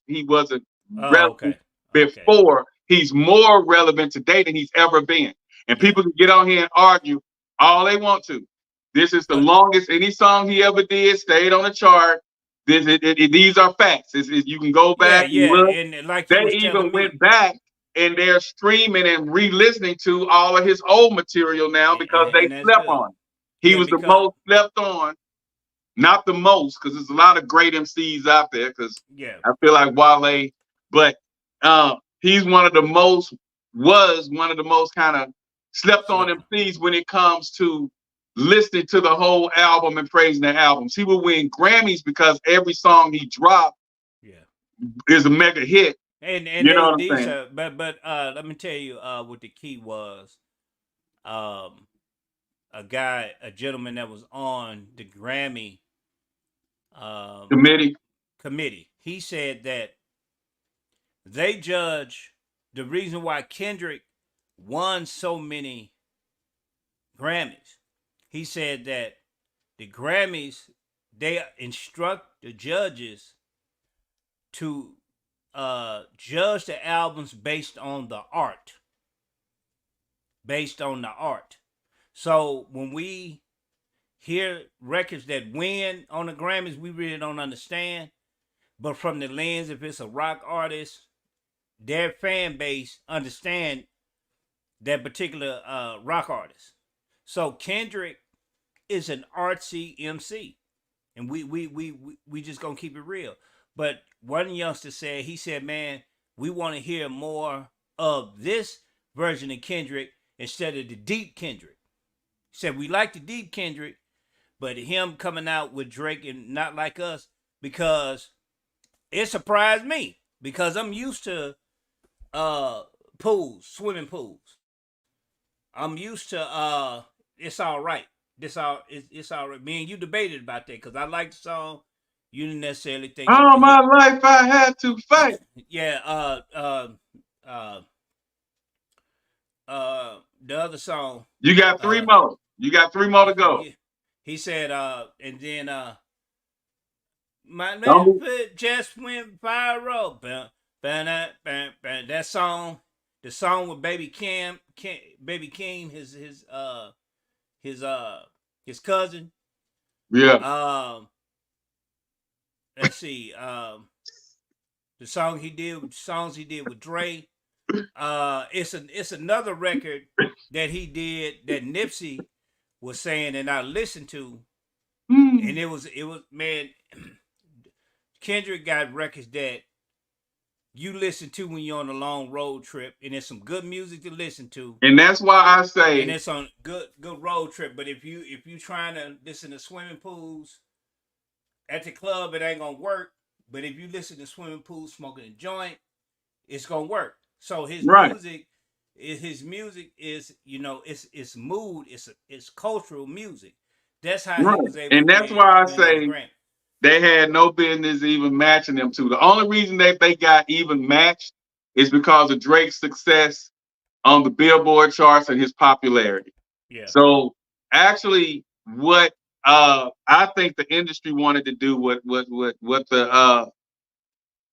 he wasn't oh relevant okay, okay, before. He's more relevant today than he's ever been. And yeah, people can get on here and argue all they want to. This is the but longest any song he ever did stayed on the chart. These are facts. You can go yeah, back and yeah, look. and like you They was even telling went me, back and they're streaming and re-listening to all of his old material now because they and that's slept good. on it. He Yeah, was the because most slept on, not the most, because there's a lot of great MCs out there. Because yeah, I feel like Wale, but he's was one of the most kind of slept on slept. MCs when it comes to listening to the whole album and praising the albums. He will win Grammys because every song he dropped Yeah. is a mega hit. And You know they what I'm these saying? are but let me tell you what the key was. Um a gentleman that was on the Grammy um Committee. committee. He said that they judge the reason why Kendrick won so many Grammys. He said that the Grammys, they instruct the judges to judge the albums based on the art. Based on the art. So when we hear records that win on the Grammys, we really don't understand. But from the lens, if it's a rock artist, their fan base understand that particular rock artist. So Kendrick is an artsy MC, and we just gonna keep it real. But one youngster said, he said, man, we want to hear more of this version of Kendrick instead of the deep Kendrick. He said we like the deep Kendrick, but him coming out with Drake and not like us, because it surprised me because I'm used to pools, swimming pools. I'm used to it's all right. It's all right. Me and you debated about that because I like the song. You didn't necessarily think it was All a my hit. life I had to fight. Yeah, uh the other song, You got three uh more. You got three more to go. yeah, he said and then my man Don't foot just went viral. That song, the song with Baby King, his his cousin. Yeah. Um, let's see. The songs he did with Dre. It's another record that he did that Nipsey was saying, and I listened to, and it was man. Kendrick got records that you listen to when you're on a long road trip, and it's some good music to listen to, And that's why I and say it's on good road trip. But if you trying to listen to swimming pools at the club, it ain't gonna work. But if you listen to swimming pools smoking a joint, it's gonna work. So right, his music is it's mood, it's cultural music. That's how he right. was able to And that's why I win those say Grammys. they had no business even matching them two. The only reason that they got even matched is because of Drake's success on the Billboard charts and his popularity. Yeah, So actually, what I think the industry wanted to do, what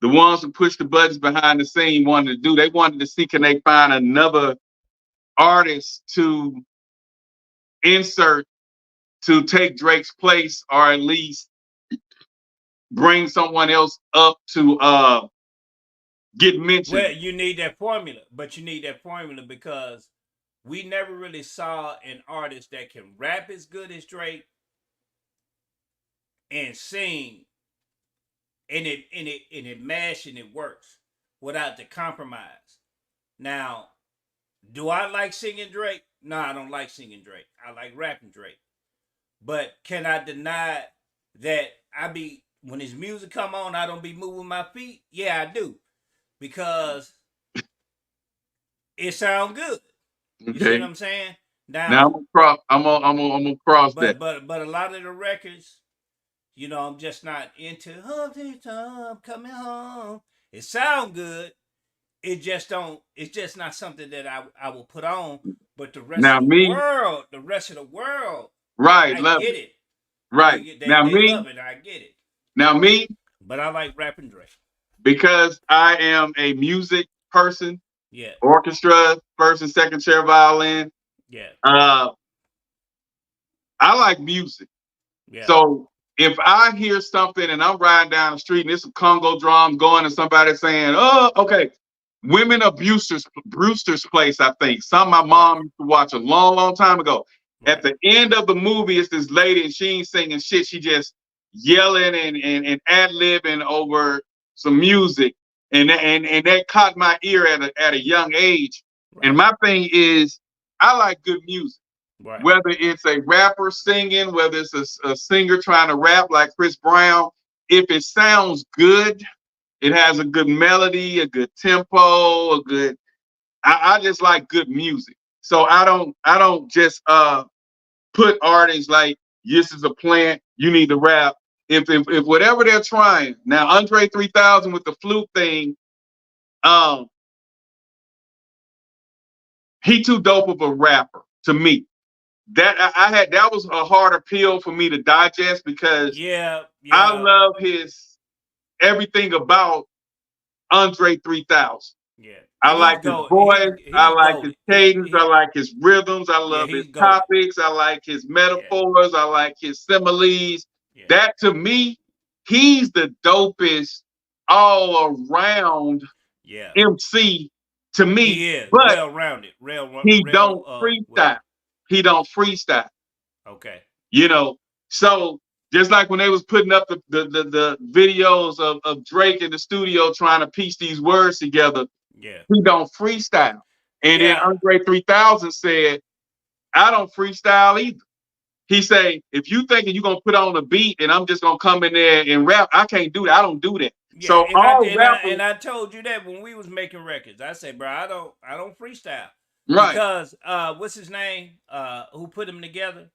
the ones who pushed the buttons behind the scene wanted to do, they wanted to see can they find another artist to insert to take Drake's place, or at least bring someone else up get mentioned. Well, you need that formula, but you need that formula because we never really saw an artist that can rap as good as Drake and sing, and it mash and it works without the compromise. Now, do I like singing Drake? No, I don't like singing Drake. I like rapping Drake. But can I deny that when his music come on, I don't be moving my feet? Yeah, I do. Because it sound good. You see what I'm saying? Now I'm gonna cross that. But a lot of the records, I'm just not into Humpty Tom coming home. It sound good. It's just not something that I will put on. But the rest of the world, right, I love get it. Right. They love it. I get it. Now me, but I like rapping Drake because I am a music person. Yeah. Orchestra, first and second chair violin. Yeah. I like music. Yeah. So if I hear something and I'm riding down the street and there's some Congo drums going and somebody saying, "Oh, okay." Women of Brewster's Place, I think. Some my mom used to watch a long, long time ago. Right. At the end of the movie, it's this lady and she ain't singing shit. She just yelling and ad-libbing over some music. And that caught my ear at a young age. Right. And my thing is, I like good music. Right. Whether it's a rapper singing, whether it's a singer trying to rap like Chris Brown, if it sounds good, it has a good melody, a good tempo, I just like good music. So I don't just put artists like, this is a plant, you need to rap. If whatever they're trying. Now Andre 3000 with the flute thing, he too dope of a rapper to me. That was a hard appeal for me to digest because I love everything about Andre 3000. Yeah. I like his voice. I like his cadence. I like his rhythms. I love his topics. I like his metaphors. I like his similes. Yeah. That to me, he's the dopest all around MC to me. He is well-rounded. He don't freestyle. He don't freestyle. Okay. So just like when they was putting up the videos of Drake in the studio trying to piece these words together, he don't freestyle. And then Andre 3000 said, I don't freestyle either. He say, if you thinking you're gonna put on a beat and I'm just gonna come in there and rap, I can't do that. I don't do that. Yeah, so I told you that when we was making records. I said, bro, I don't freestyle. Right. Because what's his name? Who put them together?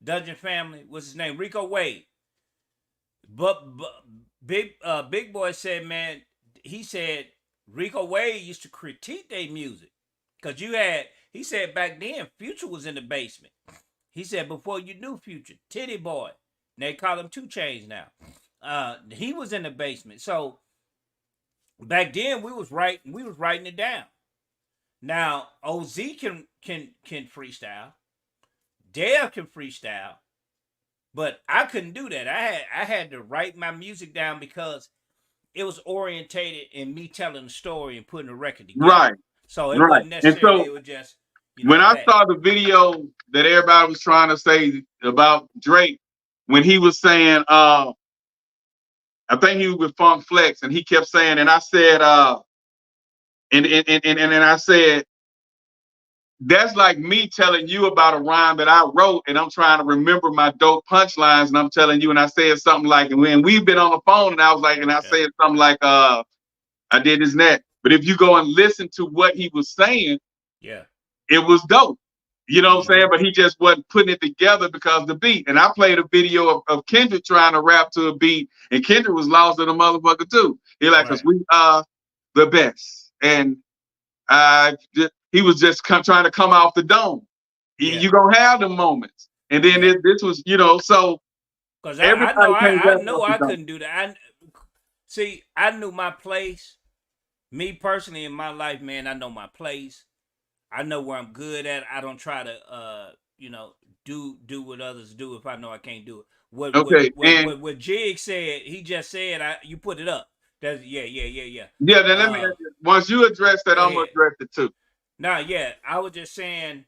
Dungeon Family. What's his name? Rico Wade. But Big Boy said, man, he said Rico Wade used to critique their music. Cause he said back then Future was in the basement. He said before you knew Future, Titty Boy. They call him 2 Chainz now. He was in the basement. So back then we was writing it down. Now OZ can freestyle. Dale can freestyle. But I couldn't do that. I had to write my music down because it was orientated in me telling the story and putting a record together. Right. So it wasn't necessarily, it was just when I saw the video that everybody was trying to say about Drake, when he was saying I think he was with Funk Flex and he kept saying, and I said and I said, that's like me telling you about a rhyme that I wrote and I'm trying to remember my dope punchlines and I'm telling you, and I said something like, and when we've been on the phone and I was like, and I said something like, I did this and that. But if you go and listen to what he was saying, it was dope. You know what I'm saying? But he just wasn't putting it together because of the beat. And I played a video of Kendrick trying to rap to a beat and Kendrick was lost in a motherfucker too. He like, cause we are the best. And he was just trying to come off the dome. You gonna have the moments, and then this was, so because I know I couldn't do that. I knew my place. Me personally in my life, man, I know my place. I know where I'm good at. I don't try to, do what others do if I know I can't do it. What Jig said, he just said, you put it up. That's yeah. Yeah, then let me. Once you address that, I'm gonna address it too. Nah, yeah, I was just saying.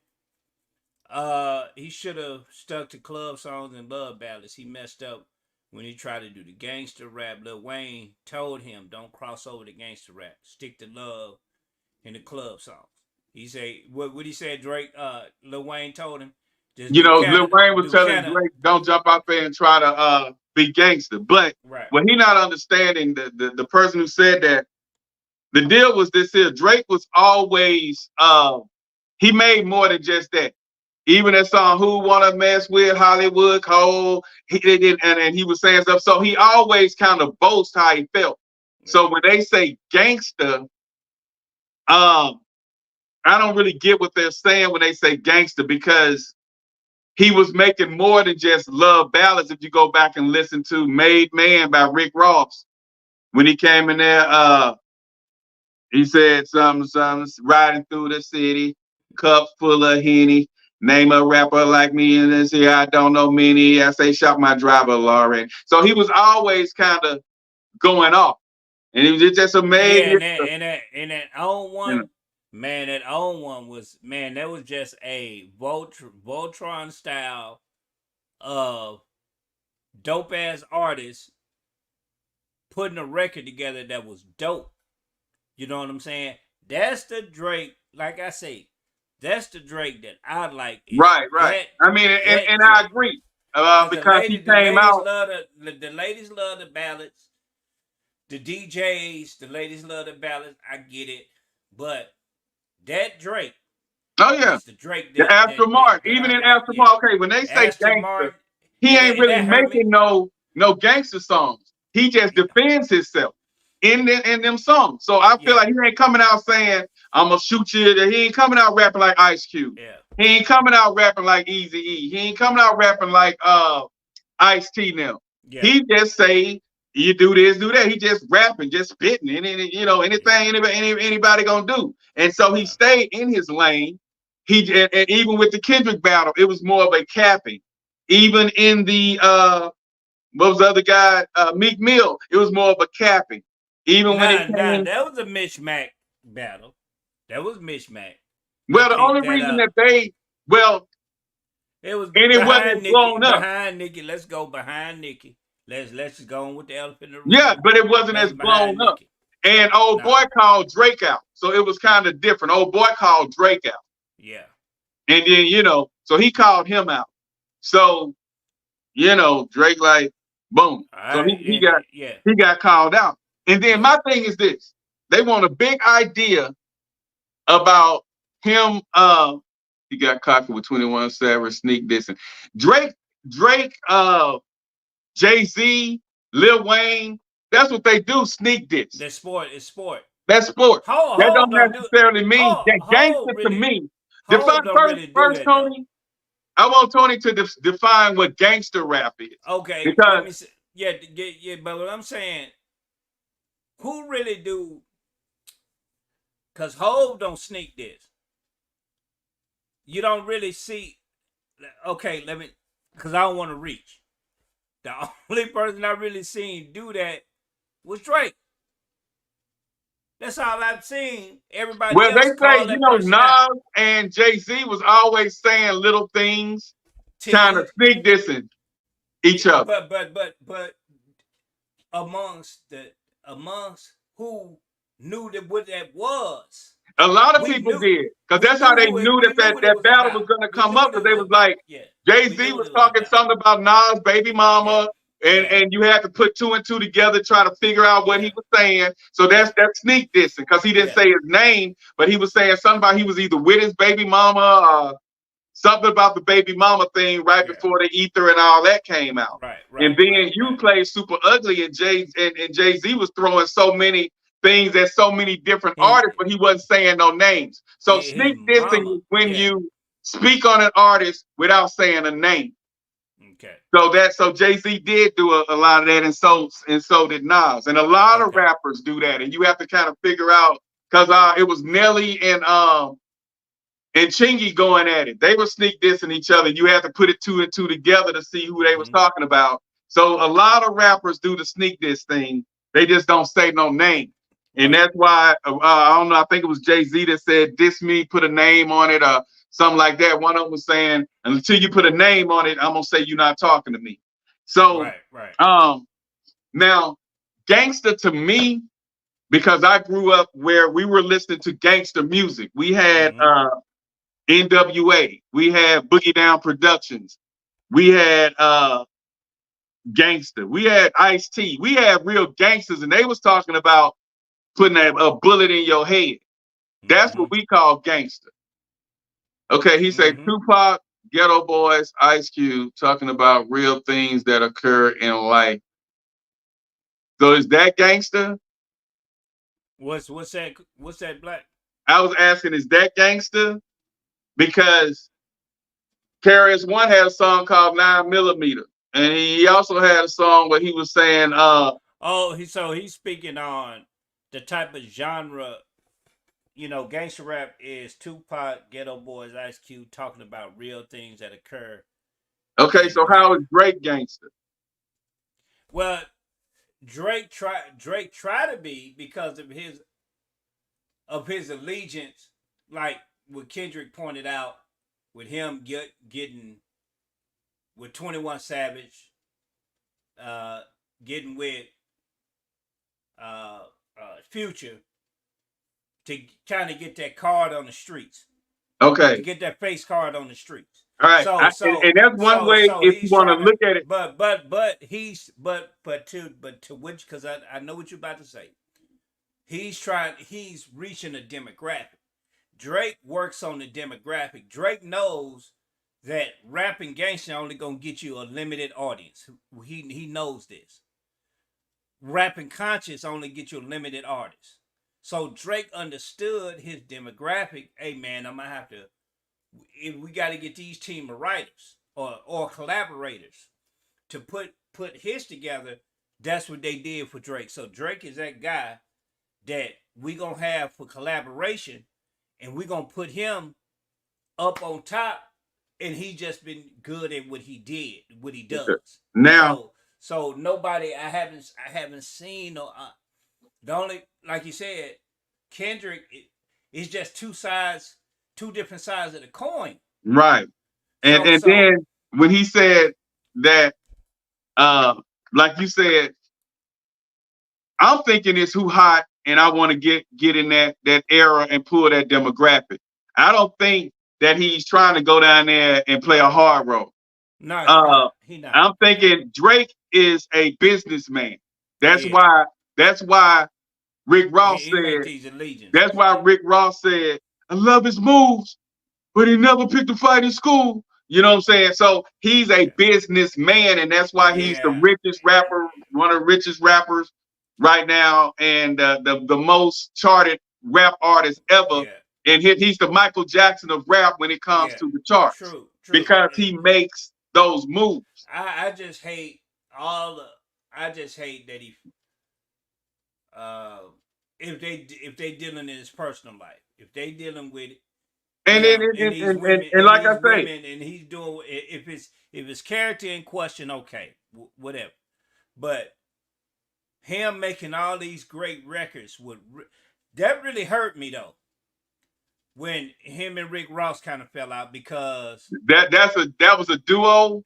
He should have stuck to club songs and love ballads. He messed up when he tried to do the gangster rap. Lil Wayne told him, "Don't cross over the gangster rap. Stick to love in the club songs." He said, "What he said?" Drake, Lil Wayne told him, "Just Lil Wayne was telling Drake, don't jump out there and try to be gangster." But what he not understanding, the person who said that, the deal was this here. Drake was always he made more than just that. Even that song "Who Wanna Mess With Hollywood Cole," and he was saying stuff. So he always kind of boasts how he felt. So when they say gangster, I don't really get what they're saying when they say gangster, because he was making more than just love ballads. If you go back and listen to "Made Man" by Rick Ross, when he came in there, he said something, riding through the city, cup full of Henny. Name a rapper like me in this here, I don't know many. I say shop my driver, Lauren. So he was always kind of going off. And he was just amazing. Yeah, and that own one, man, that own one was, man, that was just a Voltron style of dope ass artist putting a record together that was dope. You know what I'm saying? That's the Drake, like I say, that's the Drake that I like. Right. I mean, and I agree. Because he came out. The ladies love the ballads. The DJs, the ladies love the ballads. I get it. But that Drake. Oh, yeah. The Drake. The Aftermark. Even in Aftermark, okay, when they say gangster, he ain't really making no gangster songs. He just defends himself in them songs. So I feel like he ain't coming out saying, "I'm gonna shoot you." He ain't coming out rapping like Ice Cube. Yeah. He ain't coming out rapping like Eazy-E. He ain't coming out rapping like Ice-T now. Yeah. He just say, "You do this, do that." He just rapping, just spitting, and anything anybody gonna do. And so he stayed in his lane. And even with the Kendrick battle, it was more of a capping. Even in the what was the other guy, Meek Mill, it was more of a capping. Even when it came, that was a Mishmack battle. That was Mishmack. Well, the only reason that it was, and it wasn't blown up behind Nicki. Let's go behind Nicki. Let's just go on with the elephant in the room. Yeah, but it wasn't as blown up. And old boy called Drake out, so it was kind of different. Old boy called Drake out. Yeah. And then so he called him out. So Drake like boom. So he got called out. And then my thing is this: they want a big idea about him. He got cocky with 21 Savage, sneak dissing. Drake, Jay-Z, Lil Wayne. That's what they do. Sneak diss. That's sport. It's sport. That don't necessarily mean that gangster to me. Define first, Tony. I want Tony to define what gangster rap is. Okay. Because but what I'm saying, who really do? Because Hov don't sneak this. You don't really see. Okay, because I don't want to reach. The only person I really seen do that was Drake. That's all I've seen. Everybody else they say, Nas and Jay-Z was always saying little things, kind of sneak dissing each other. But amongst who knew what that was. A lot of people did, because that's how they knew that battle was going to come up, because they was like, Jay-Z was talking something about Nas' baby mama, and you had to put two and two together, try to figure out what he was saying. So that's sneak dissing, because he didn't say his name, but he was saying something about he was either with his baby mama or something about the baby mama thing before the ether and all that came out. Right. And then you played Super Ugly, and Jay-Z was throwing so many things at so many different artists, but he wasn't saying no names. So sneak dissing is when you speak on an artist without saying a name. Okay. So Jay-Z did do a lot of that, and so did Nas, and a lot of rappers do that, and you have to kind of figure out, because it was Nelly and Chingy going at it. They were sneak dissing each other. You had to put it two and two together to see who they was talking about. So a lot of rappers do the sneak diss thing. They just don't say no name. And that's why I don't know. I think it was Jay-Z that said, "Diss me, put a name on it," or something like that. One of them was saying, "Until you put a name on it, I'm gonna say you're not talking to me." So, now, gangster to me, because I grew up where we were listening to gangster music. We had NWA, we had Boogie Down Productions, we had Gangster, we had Ice-T, we had real gangsters, and they was talking about putting a bullet in your head. That's what we call gangster. Okay, he said Tupac, Ghetto Boys, Ice Cube, talking about real things that occur in life. So is that gangster? What's that? What's that, Black? I was asking, is that gangster? Because KRS One had a song called 9mm, and he also had a song where he was saying, so he's speaking on the type of genre. You know, gangster rap is Tupac, Ghetto Boys, Ice Cube talking about real things that occur. Okay, so how is Drake gangster? Well, Drake tried to be because of his allegiance, like what Kendrick pointed out, with him getting with 21 Savage, getting with Future, to kind of get that card on the streets. Okay. To get that face card on the streets. All right. And that's one way if you want to look at it. But to which, because I know what you're about to say. He's reaching a demographic. Drake works on the demographic. Drake knows that rapping gangster only gonna get you a limited audience. He knows this. Rapping conscious only get you a limited audience. So Drake understood his demographic. Hey man, I'm gonna have to. We got to get these team of writers or collaborators to put his together. That's what they did for Drake. So Drake is that guy that we gonna have for collaboration, and we gonna put him up on top. And he just been good at what he did, what he does. Now, so nobody I haven't seen. The only, like you said, Kendrick is just two different sides of the coin. Right. And then when he said that, like you said, I'm thinking it's who hot, and I want to get in that era and pull that demographic. I don't think that he's trying to go down there and play a hard role. No, he not. I'm thinking Drake is a businessman. That's why Rick Ross said. That's why Rick Ross said, "I love his moves, but he never picked a fight in school." You know what I'm saying? So he's a businessman, and that's why he's the richest rapper, one of the richest rappers right now, and the most charted rap artist ever. And he's the Michael Jackson of rap when it comes to the charts. True. Because he makes those moves. I just hate I just hate that he if they dealing in his personal life, if they dealing with and like I say, and he's doing, if it's character in question, okay, whatever. But him making all these great records that really hurt me though. When him and Rick Ross kind of fell out, because that was a duo.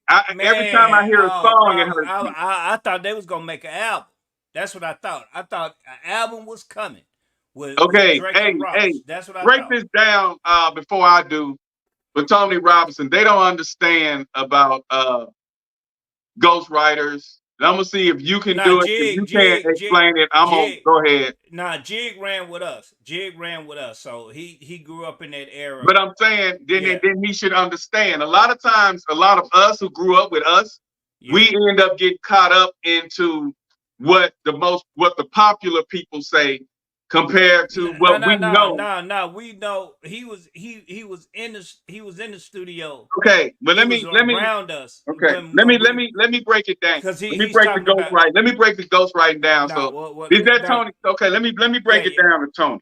Every time I hear a song, it hurts me. I thought they was gonna make an album. That's what I thought. I thought an album was coming. With Drake and Ross. That's what I break thought. This down before I do. But Tony Robinson, they don't understand about ghostwriters. I'm gonna see if you can do it. If you can't explain it, I'm gonna go ahead. Jig ran with us. So he grew up in that era. But I'm saying then he should understand. A lot of times, a lot of us who grew up with us, we end up getting caught up into what the popular people say compared to what we know. No, we know he was in the studio. Okay, but let me around us. Okay, let me break it down. Let me break the ghostwriting. Let me break the ghostwriting down. Is that Tony? Okay, let me break it down to Tony.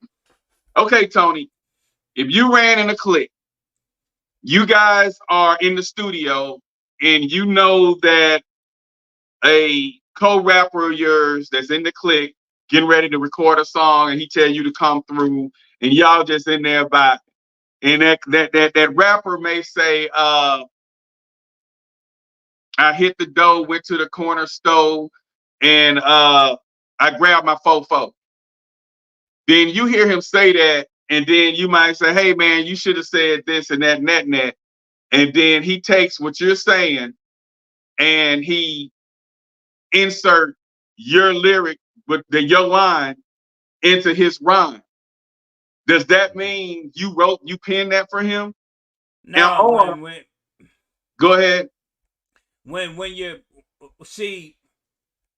Okay, Tony, if you ran in a clique, you guys are in the studio, and you know that a co-rapper of yours that's in the clique getting ready to record a song, and he tell you to come through, and y'all just in there vibing. And that rapper may say, I hit the door, went to the corner store, and I grabbed my fofo. Then you hear him say that, and then you might say, hey man, you should have said this and that and that and that. And then he takes what you're saying and he insert your lyric with your line into his rhyme. Does that mean you penned that for him? No, go ahead. When you see,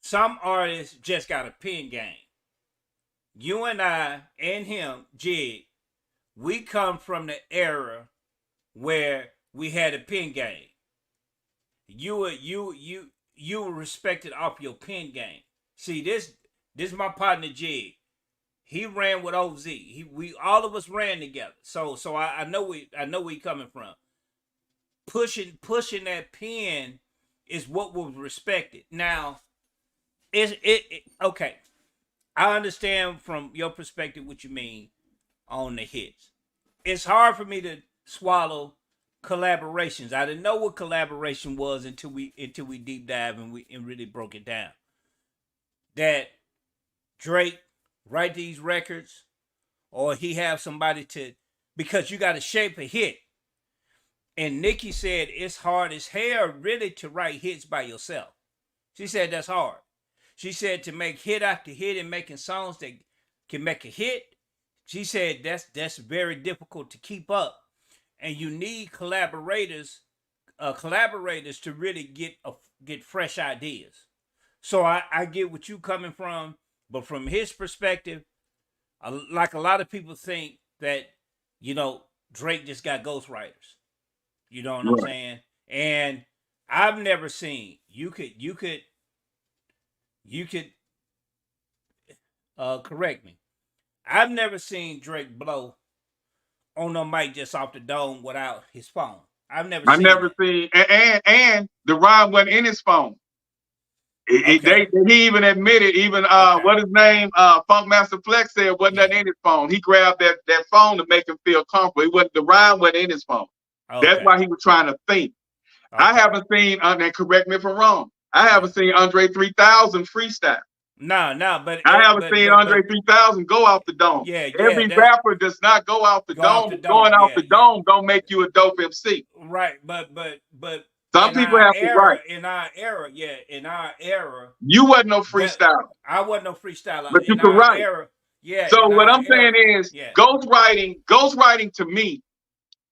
some artists just got a pen game. You and I and him, Jig, we come from the era where we had a pen game. You were respected off your pen game. See, this is my partner Jig. He ran with OZ. We all of us ran together. So I know where you coming from. Pushing that pen is what was respected. Now, it okay. I understand from your perspective what you mean on the hits. It's hard for me to swallow collaborations. I didn't know what collaboration was until we deep dive and really broke it down. That Drake write these records, or he have somebody to, because you got to shape a hit. And Nikki said it's hard as hell really to write hits by yourself. She said that's hard. She said to make hit after hit and making songs that can make a hit, she said that's very difficult to keep up. And you need collaborators to really get fresh ideas. So I get what you coming from, but from his perspective, like a lot of people think that, Drake just got ghostwriters. You know what I'm saying? And I've never seen, you could correct me. I've never seen Drake blow on no mic just off the dome without his phone. I've never seen, and the rhyme wasn't in his phone. He even admitted, what his name, Funkmaster Flex said wasn't nothing in his phone. He grabbed that phone to make him feel comfortable. The rhyme wasn't in his phone. Okay. That's why he was trying to think. Okay. I haven't seen, and correct me if I'm wrong, I haven't seen Andre 3000 freestyle. No, but I haven't seen Andre 3000 go out the dome. Every rapper does not go out the dome. Going out the dome don't make you a dope MC. Right, but some people have to write. In our era, you wasn't no freestyler. I wasn't no freestyler, but you could write. So what I'm saying is, ghostwriting to me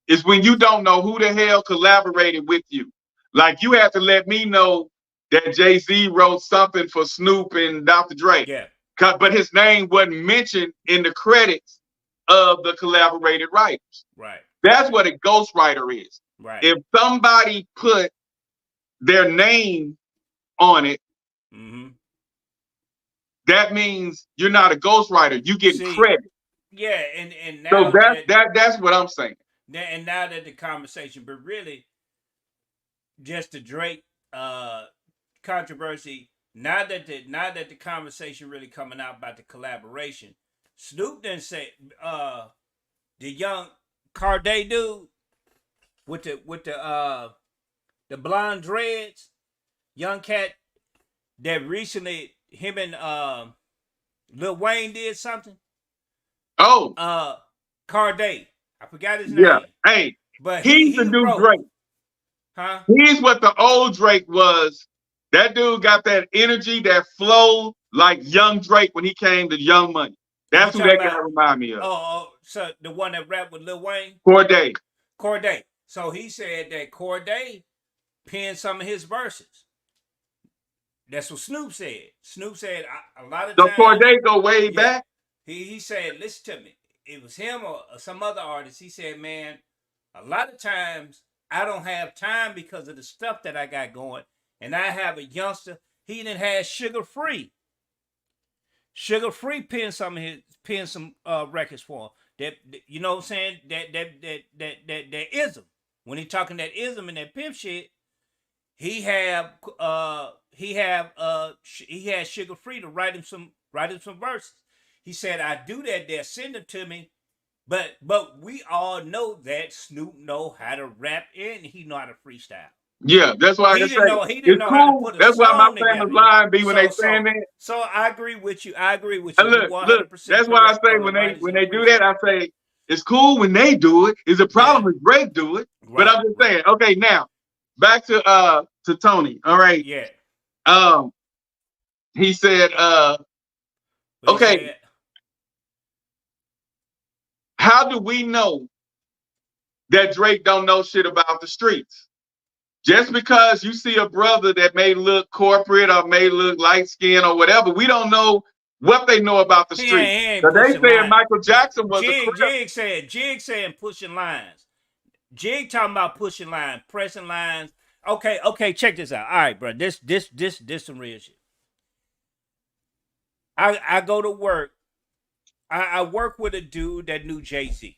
is when you don't know who the hell collaborated with you. Like, you have to let me know that Jay-Z wrote something for Snoop and Dr. Dre. Yeah. But his name wasn't mentioned in the credits of the collaborated writers. Right. That's what a ghostwriter is. Right. If somebody put their name on it, that means you're not a ghostwriter. You get credit. Yeah, and now so that's what I'm saying. And now that the conversation, but really, just the Drake controversy. Now that the conversation really coming out about the collaboration, Snoop didn't say the young Carday dude with the blonde dreads, young cat that recently him and Lil Wayne did something. Oh, Carday. I forgot his name. Yeah, hey, but he's the new Drake. Huh? He's what the old Drake was. That dude got that energy, that flow, like young Drake when he came to Young Money. That's who that guy remind me of. Oh, so the one that rapped with Lil Wayne? Corday. So he said that Corday penned some of his verses. That's what Snoop said. Snoop said a lot of times. So Corday go way back? He said, listen to me. It was him or some other artist. He said, man, a lot of times I don't have time because of the stuff that I got going. And I have a youngster. He didn't have Sugar Free. Sugar Free penned some records for him. That you know what I'm saying? That ism. When he talking that ism and that pimp shit, he he had Sugar Free to write him some verses. He said, I do that, they'll send them to me. But we all know that Snoop know how to rap and he know how to freestyle. Yeah, that's why I He say didn't know it's how to cool. put a That's why my song famous together. line be when they saying that. So I agree with you. And You look, 100% that's why I correct say on the writers when and they the do that, I freestyle. say it's cool when they do it. It's a problem if Drake do it. But Right, I'm just saying, okay, now back to Tony. All right. Yeah. He said, What he okay, said? how do we know that Drake don't know shit about the streets? Just because you see a brother that may look corporate or may look light skinned or whatever, we don't know what they know about the He street. ain't But they pushing said lines. Michael Jackson was a crip. Jig saying pushing lines. Jig talking about pushing lines, pressing lines. Okay, check this out. All right, bro. This some real shit. I go to work. I work with a dude that knew Jay-Z.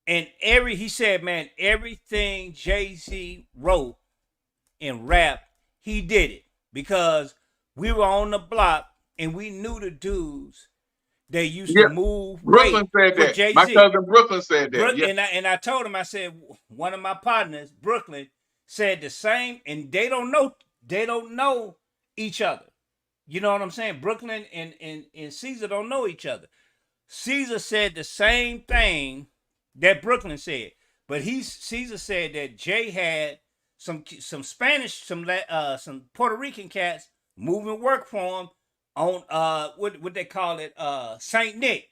And he said, man, everything Jay-Z wrote and rap, he did it. Because we were on the block and we knew the dudes that used to move Brooklyn weight said for that. Jay-Z. My cousin Brooklyn said that. Yeah. And I told him, I said, one of my partners, Brooklyn, said the same, and they don't know each other. You know what I'm saying? Brooklyn and Caesar don't know each other. Caesar said the same thing that Brooklyn said, but Caesar said that Jay had some Spanish, some Puerto Rican cats moving work for him on what they call it, Saint Nick.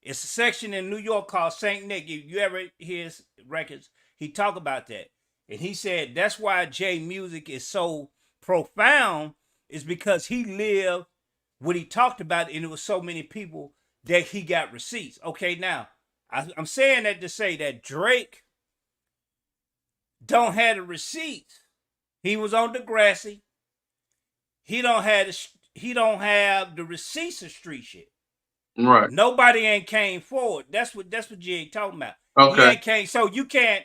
It's a section in New York called Saint Nick. If you ever hear his records, he talk about that. And he said that's why Jay music is so profound, is because he lived what he talked about, and it was so many people that he got receipts. Okay, now I'm saying that to say that Drake don't have the receipts. He was on Degrassi. He don't have the receipts of street shit. Right. Nobody ain't came forward. That's what Jig talking about. Okay. He ain't came. So you can't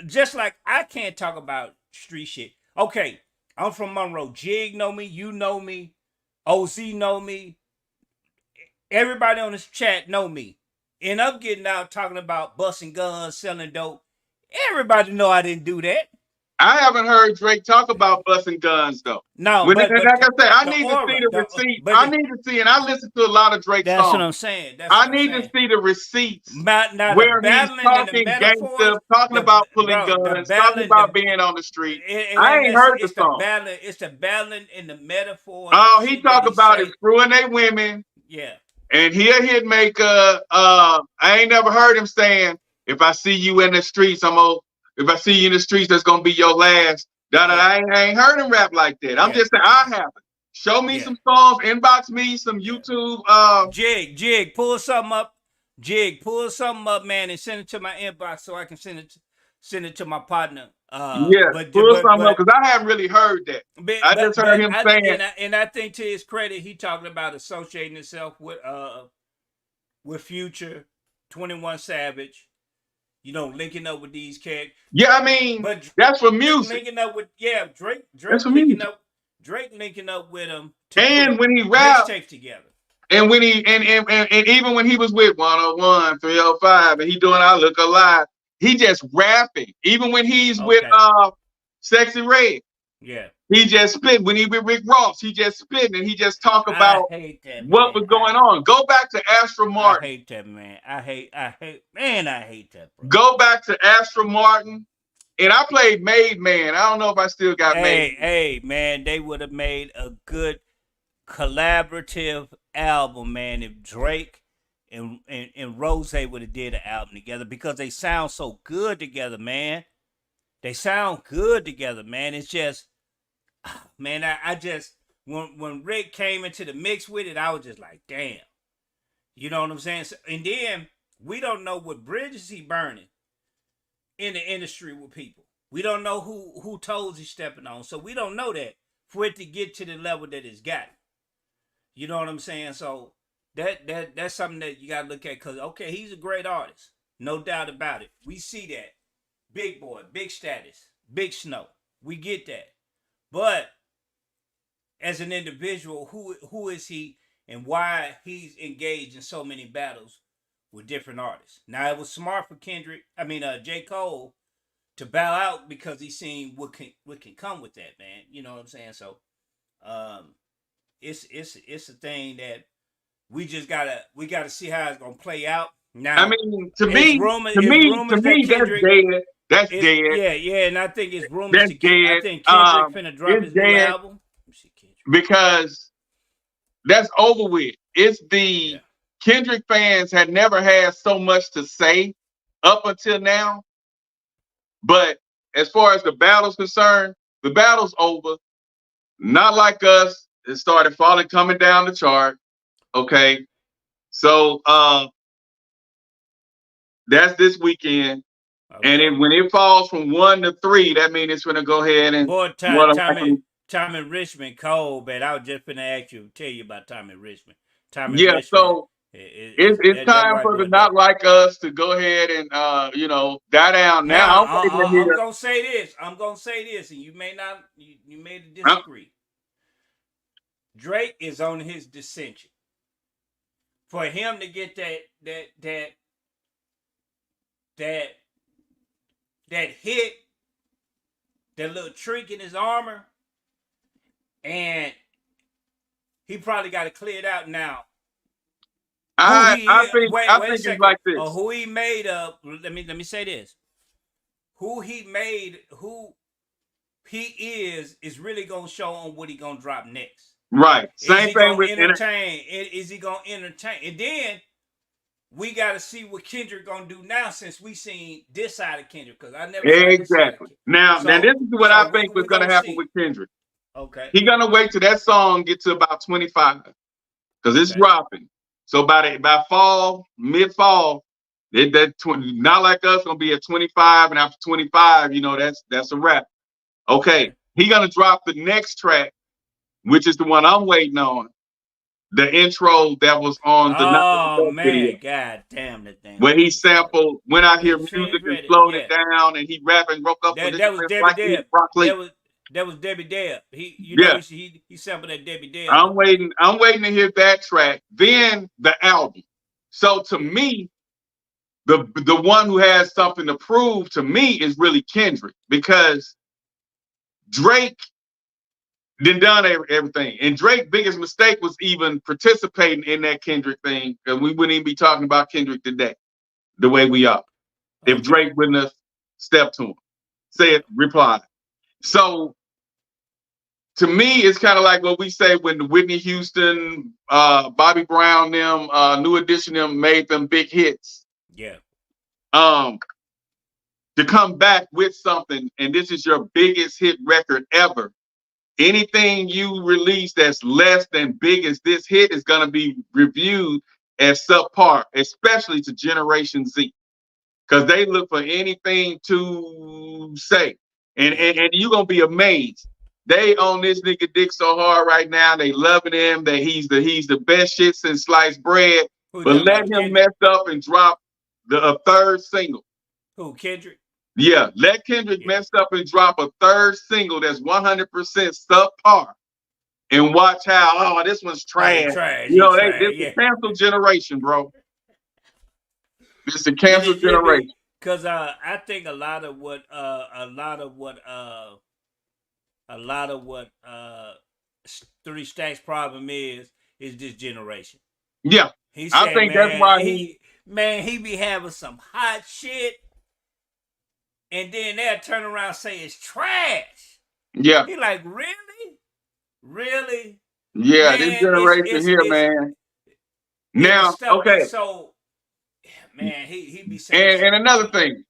just like I can't talk about street shit. Okay, I'm from Monroe. Jig know me. You know me. OZ know me. Everybody on this chat know me. And I'm getting out talking about busting guns, selling dope. Everybody know I didn't do that. I haven't heard Drake talk about busting guns though. No, like I said, I the need aura, to see the receipt. but I need to see, and I listen to a lot of Drake that's songs. what I'm saying. I need to see the receipts now where the he's battling and the talking metaphors, gangster, talking about pulling guns, talking about being on the street. I ain't heard the song. It's the battling and the metaphors. All he talk about is screwing they women. Yeah. And he a hit maker. I ain't never heard him saying, if I see you in the streets, if I see you in the streets, that's gonna be your last. I ain't heard him rap like that. I'm just saying I haven't. Show me some songs, inbox me some YouTube. Jig, pull something up. Jig, pull something up, man, and send it to my inbox so I can send it to my partner. Pull something up because I haven't really heard that. I just heard him saying, and I think to his credit, he talking about associating himself with Future, 21 Savage. You know, linking up with these cats. Yeah, I mean, but that's for music. Linking up with Drake. That's for music. Drake linking up with him. And when he rap together. And when he and even when he was with 101, 305, and he doing I Look Alive, he just rapping. Even when he's with Sexy Red. Yeah. He just spit. When he with Rick Ross, he just spitting and he just talk about what was going on. Go back to Astra Martin. I hate that, man. I hate that, bro. Go back to Astra Martin. And I played Made Man. I don't know if I still got Made. Hey, man, they would have made a good collaborative album, man, if Drake and Rose would have did an album together, because they sound so good together, man. They sound good together, man. It's just, man, I just, when Rick came into the mix with it, I was just like, damn. You know what I'm saying? So, and then we don't know what bridges he burning in the industry with people. We don't know who toes he's stepping on. So we don't know that for it to get to the level that it's got. You know what I'm saying? So that's something that you got to look at, because, okay, he's a great artist. No doubt about it. We see that. Big boy, big status, big snow. We get that. But as an individual, who is he and why he's engaged in so many battles with different artists? Now, it was smart for J. Cole to bow out because he seen what can come with that, man. You know what I'm saying? So, it's a thing that we gotta see how it's gonna play out. Now, I mean, to me, that's dead. That's dead. Yeah, and I think it's rumors. That's dead. I think Kendrick finna drop his new album. Because that's over with. It's the Kendrick fans had never had so much to say up until now. But as far as the battle's concerned, the battle's over. Not like us. It started coming down the chart. Okay. So that's this weekend. Okay. And then when it falls from 1 to 3, that means it's gonna go ahead and Tommy Richmond cold, but I was just gonna tell you about Tommy Richmond. Richmond, so it's time for the Not Like Us to go ahead and die down. Now I'm gonna say this. And you may not you may disagree. Drake is on his dissension. For him to get that hit, that little trick in his armor, and he probably got to clear it out now. I think it's like this. Who he made up? Let me say this. Who he is really gonna show on what he gonna drop next. Right. Same thing with entertain. Is he gonna entertain? And then we got to see what Kendrick gonna do now, since we seen this side of Kendrick. Because I never exactly. Now this is what I think was gonna happen with Kendrick. Okay. He gonna wait till that song get to about 25, because it's dropping. So by fall, mid-fall, Not Like Us gonna be at 25, and after 25, that's a wrap. Okay. He gonna drop the next track, which is the one I'm waiting on. The intro that was on the video. God damn that thing. Where he sampled, went out here music and slowed it down, and he rapping, broke up with that was Debbie Deb. Broccoli. That was Debbie Deb. He sampled that Debbie Deb. I'm waiting to hear that track. Then the album. So to me, the one who has something to prove to me is really Kendrick, because Drake done everything. And Drake's biggest mistake was even participating in that Kendrick thing, because we wouldn't even be talking about Kendrick today the way we are if Drake wouldn't have stepped to him, replied. So to me, it's kind of like what we say when the Whitney Houston, Bobby Brown, New Edition, made them big hits. Yeah. To come back with something, and this is your biggest hit record ever. Anything you release that's less than big as this hit is going to be reviewed as subpar, especially to Generation Z, because they look for anything to say. And you're going to be amazed. They own this nigga dick so hard right now. They loving him. That he's the best shit since sliced bread. But let him mess up and drop a third single. Who, Kendrick? Yeah, let Kendrick mess up and drop a third single that's 100% subpar, and watch how this one's trash. It's a cancel generation, bro. It's a cancel generation. Because I think a lot of what Three Stacks' problem is this generation. Yeah, I think that's why he be having some hot shit. And then they'll turn around and say it's trash. Yeah. He like, really? Really? Yeah, man, this generation here, man. Now, okay. So, man, he be saying. And another thing,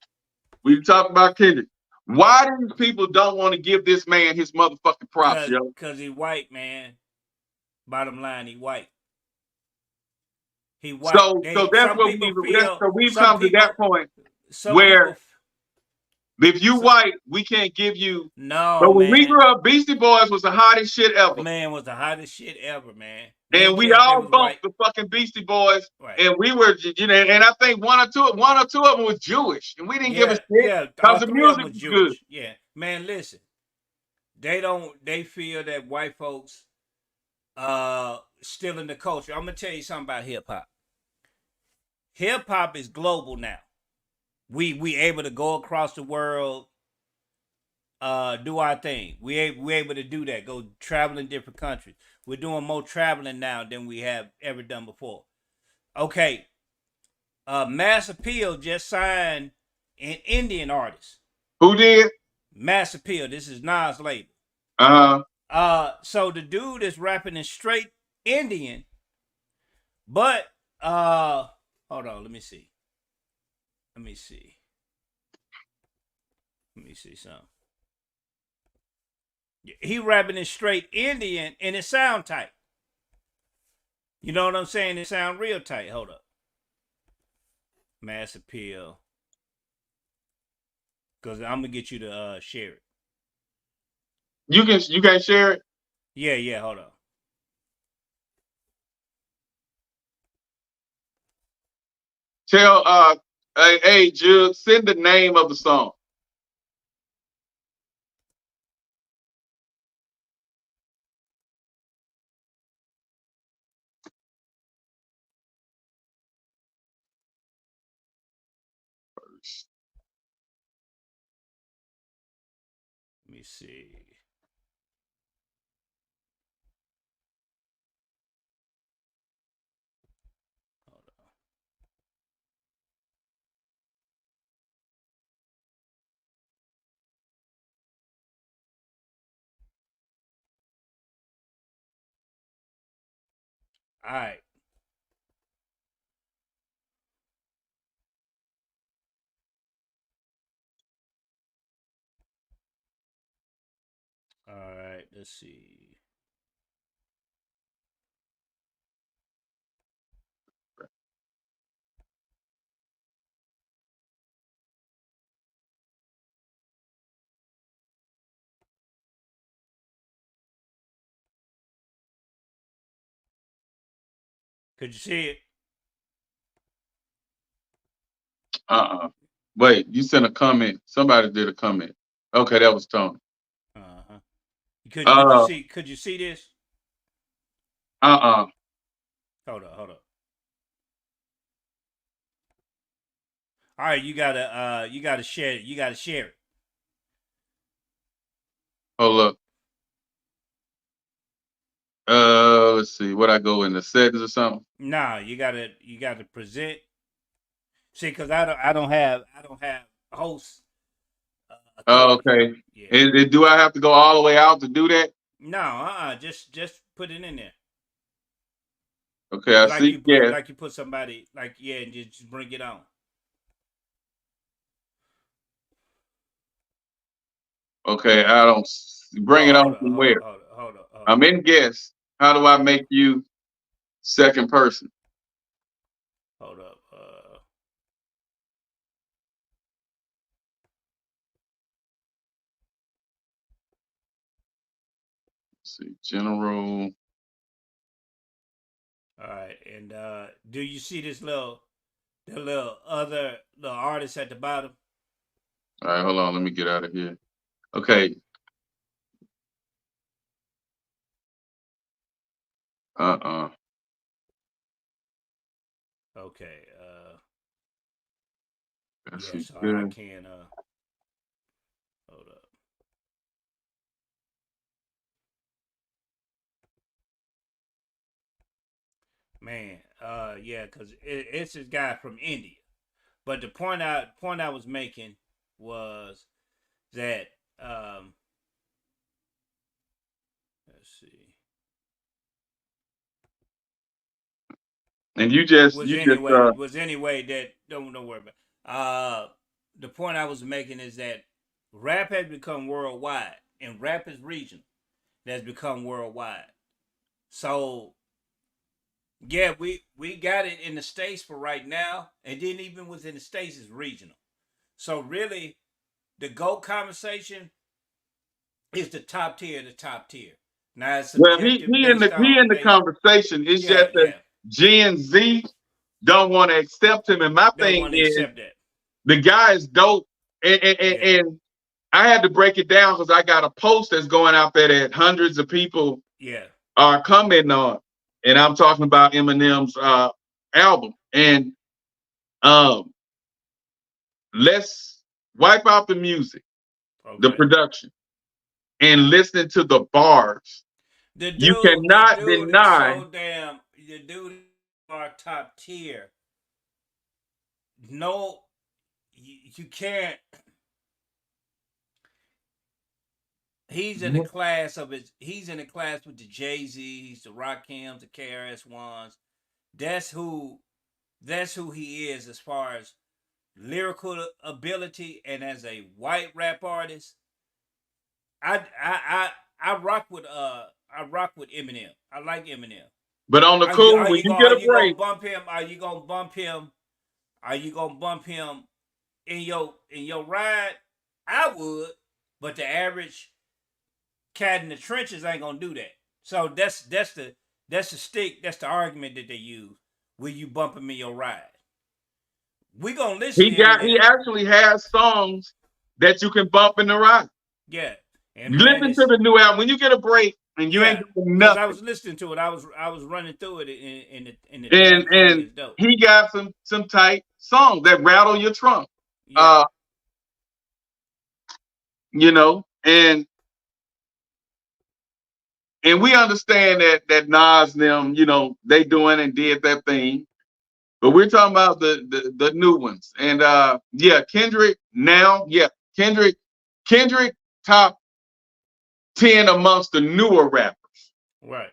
we talk about Kendrick. Why do people don't want to give this man his motherfucking props, yo? Because he white, man. Bottom line, he white. He white. So that's what we've come to that point where. If you white, we can't give you. No. But when we grew up, Beastie Boys was the hottest shit ever. Man, was the hottest shit ever, man. And we all bumped the fucking Beastie Boys, and we were, and I think one or two of them was Jewish, and we didn't give a shit because the music was good. Yeah, man, listen. They feel that white folks stealing the culture. I'm gonna tell you something about hip hop. Hip hop is global now. We able to go across the world, do our thing. We able to do that. Go travel in different countries. We're doing more traveling now than we have ever done before. Okay, Mass Appeal just signed an Indian artist. Who did? Mass Appeal. This is Nas' label. So the dude is rapping in straight Indian, but hold on, let me see something. He rapping in straight Indian and it sound tight. You know what I'm saying? It sound real tight. Hold up. Mass Appeal. Because I'm gonna get you to share it. You can share it? Yeah, hold on. Tell hey Jug, send the name of the song. Let me see. Hold on. All right. All right, let's see. Could you see it? Wait, you sent a comment. Somebody did a comment. Okay, that was Tony. Uh-huh. Could you see this? Hold Hold up. All right, you gotta share it. You gotta share it. Hold up. Let's see. What I go in the settings or something? Nah, you gotta present. See, because I don't have hosts. Okay. Yeah. Do I have to go all the way out to do that? No, just put it in there. Okay, I Like see. Yeah. like you put somebody and just bring it on. Okay, I don't bring it on from where? Hold up. I'm in guest. How do I make you second person? Hold up. Let's see, general. All right, and do you see this little other little artist at the bottom? All right, hold on. Let me get out of here. Okay. Okay. That's Yeah, so good. I can hold up. Man, yeah, because it's this guy from India. But the point I was making was that let's see. And you just Was anyway that don't worry about. The point I was making is that rap has become worldwide, and rap is regional. It has become worldwide. So yeah, we got it in the States for right now, and then even within the States is regional. So really, the GOAT conversation is the top tier of the top tier. Now it's well, subjective he in based the on conversation. It's just that Gen Z don't want to accept him. And my don't thing want to is, accept that. the guy is dope, Yeah. and I had to break it down because I got a post that's going out there that hundreds of people Yeah. are commenting on, and I'm talking about Eminem's album. And um, let's wipe out the music, the Okay. production, and listen to the bars. You The cannot dude is deny. so damn. The dude is our top tier. No, you can't. He's in the class of his. He's in the class with the Jay-Z's, the Rakims, the KRS-Ones. That's who. That's who he is as far as lyrical ability and as a white rap artist. I rock with Eminem. I like Eminem. But on the cool, when you get Are a you gonna break, bump him? Are you gonna bump him? Are you gonna bump him in your ride? I would, but the average cat in the trenches ain't gonna do that. So that's the stick. That's the argument that they use. Will you bump him in your ride? We gonna listen to he Eminem. actually has songs that you can bump in the ride. Yeah, and man, Listen to it's the new album. When you get a break and you ain't yeah. doing Cause I nothing, was listening to it. I was running through it in the trunk phone. and It's dope. he got some tight songs that rattle your trunk. Yeah, You know, and we understand that Nas and them, you know, they doing and did that thing. But we're talking about the new ones. And yeah, Kendrick now, yeah, Kendrick top 10 amongst the newer rappers. right.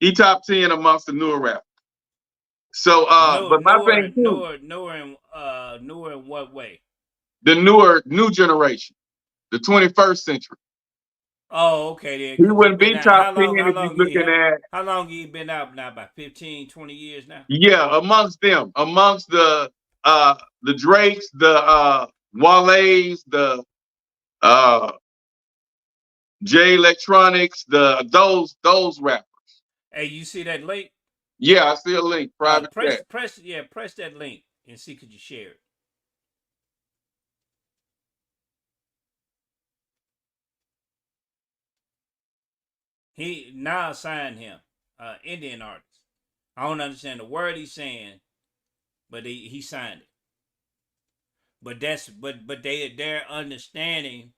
He top 10 amongst the newer rappers. So Newer, but my newer, thing too, newer, newer in what way? the new generation, the 21st century. Oh, okay then. He Cause he wouldn't been be out. top 10 if you're looking at, How long he been out now? About 15, 20 years now. yeah, amongst them, amongst the Drakes, the Wale's, the uh J Electronics, those rappers. Hey, you see that link? Yeah, I see a link, private chat. Press that link and see could you share it. He now signed him, Indian artist. I don't understand the word he's saying, but he signed it. But they're understanding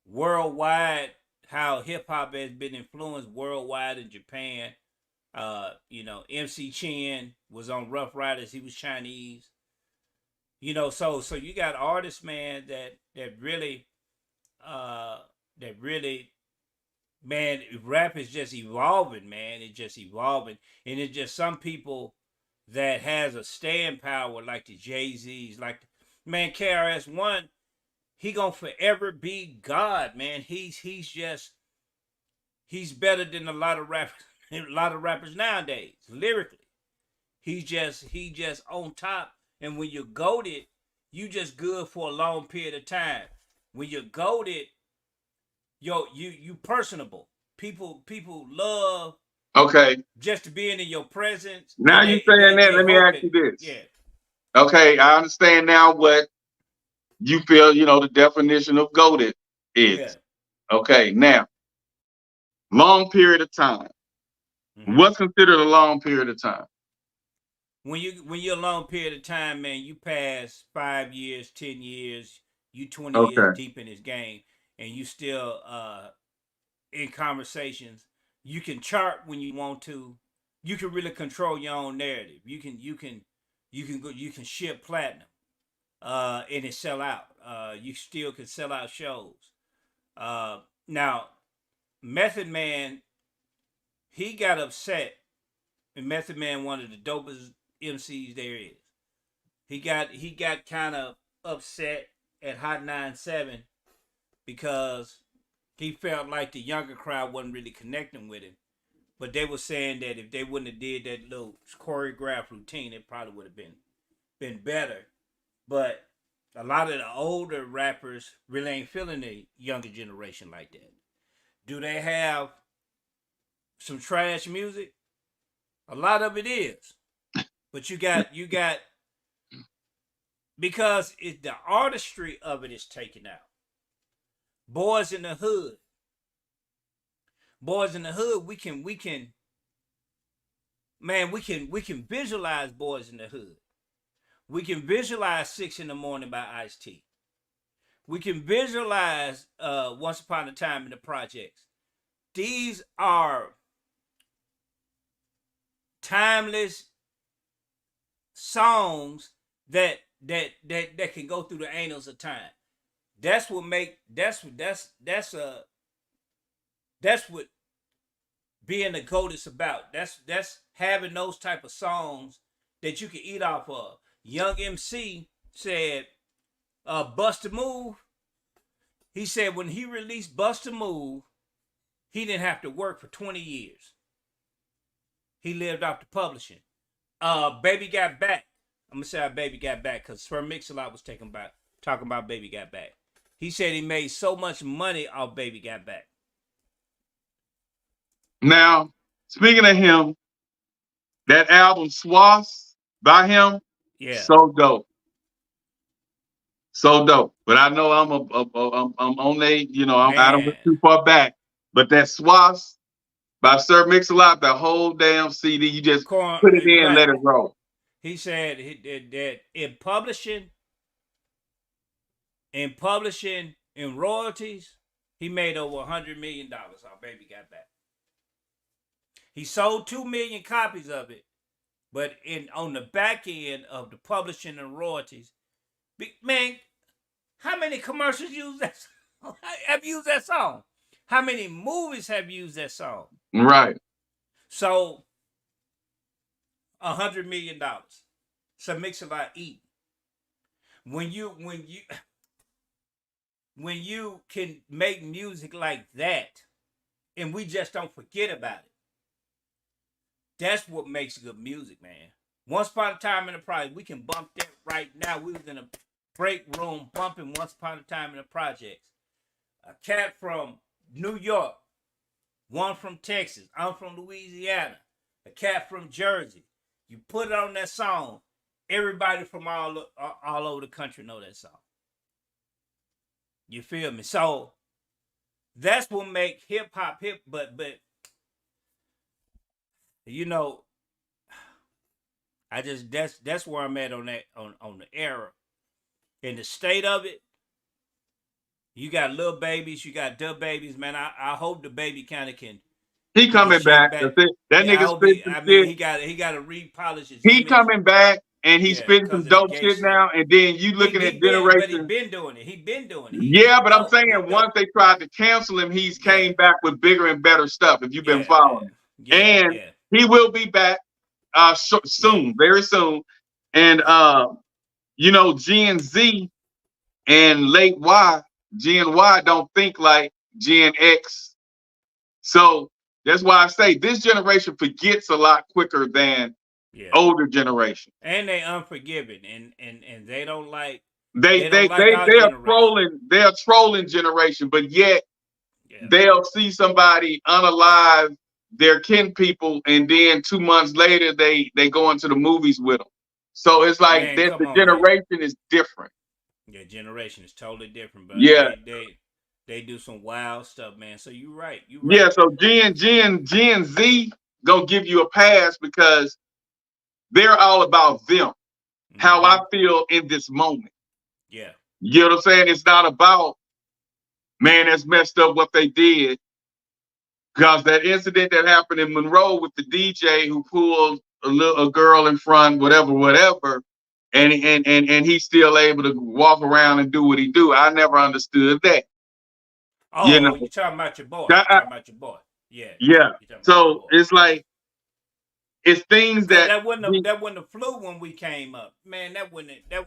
worldwide how hip hop has been influenced worldwide in Japan. MC Chin was on Rough Riders. He was Chinese. So you got artists, man, that really uh that really man, rap is just evolving, man. It's just evolving. And it's just some people that has a staying power like the Jay-Z's, like man, KRS-One, he gonna forever be God, man. He's better than a lot of rappers a lot of rappers nowadays, lyrically. He just on top. And when you're goated, you just good for a long period of time. When you're goated, you personable. People love Okay. just being in your presence, Now and you saying that, they let me ask you hoping, this. yeah, Okay, I understand now what you feel, you know, the definition of goaded yeah. is. Okay, now, long period of time. Mm-hmm. What's considered a long period of time? When you're a long period of time, man, you pass 5 years, 10 years, you 20 years Okay. deep in this game, and you still in conversations. You can chart when you want to. You can really control your own narrative. You can ship platinum, and it sell out. You still can sell out shows. Now, Method Man, he got upset, and Method Man, one of the dopest MCs there is. He got kind of upset at Hot 97 because he felt like the younger crowd wasn't really connecting with him. But they were saying that if they wouldn't have did that little choreographed routine, it probably would have been better. But a lot of the older rappers really ain't feeling the younger generation like that. Do they have some trash music? A lot of it is. But you got because the artistry of it is taken out. Boys in the Hood. Boys in the Hood, we can visualize Boys in the Hood. We can visualize 6 in the Morning by Ice-T. We can visualize Once Upon a Time in the Projects. These are timeless songs that can go through the annals of time. That's what being a GOAT is about. That's having those type of songs that you can eat off of. Young MC said, Bust a Move. He said when he released Bust a Move, he didn't have to work for 20 years. He lived off the publishing. Baby Got Back. I'm gonna say how Baby Got Back because Sir Mix-a-Lot was talking about Baby Got Back. He said he made so much money off Baby Got Back. Now, speaking of him, that album Swass by him, so dope. So dope. But I know I'm on a, I don't get too far back. But that Swass by Sir Mix-a-Lot, the whole damn CD, you just put it in and let it roll. He said that in publishing, in royalties, he made over $100 million on Baby Got Back. He sold 2 million copies of it, but on the back end of the publishing and royalties, man, how many commercials have used that song? How many movies have used that song? Right. So, $100 million. So Mix-a-Lot eat. When you can make music like that, and we just don't forget about it, that's what makes good music, man. Once Upon a Time in the Project, we can bump that right now. We was in a break room bumping Once Upon a Time in the Projects. A cat from New York, one from Texas, I'm from Louisiana, a cat from Jersey. You put it on that song, everybody from all over the country know that song. You feel me? So that's what make hip hop hip, but I just that's where I'm at on that on the era. In the state of it, you got Lil Babies, you got Dub Babies, man. I hope the baby kind of can. He coming back. That nigga spit. He got to repolish his He image. Coming back and he's spitting some dope shit now. And then you looking at generation. But he been doing it. Yeah, but I'm saying once they tried to cancel him, he's came back with bigger and better stuff. If you've been following, and he will be back soon, very soon. And Gen Z and late Y, Gen Y don't think like Gen X. So that's why I say this generation forgets a lot quicker than older generation. And they unforgiving and they don't like they are trolling. They're a trolling generation, but yet they'll see somebody unalive their kin people, and then 2 months later they go into the movies with them. So it's like the generation is different. Yeah, generation is totally different, but they do some wild stuff, man. So you're right. Yeah, so Gen Z gonna give you a pass because they're all about them. Mm-hmm. How I feel in this moment. Yeah. You know what I'm saying? It's not about, man, that's messed up what they did. Because that incident that happened in Monroe with the DJ who pulled a girl in front, whatever, and he's still able to walk around and do what he do. I never understood that. Oh, you're talking about your boy. Yeah. Yeah. So it's like, it's things that wouldn't have flew when we came up, man. That wouldn't hell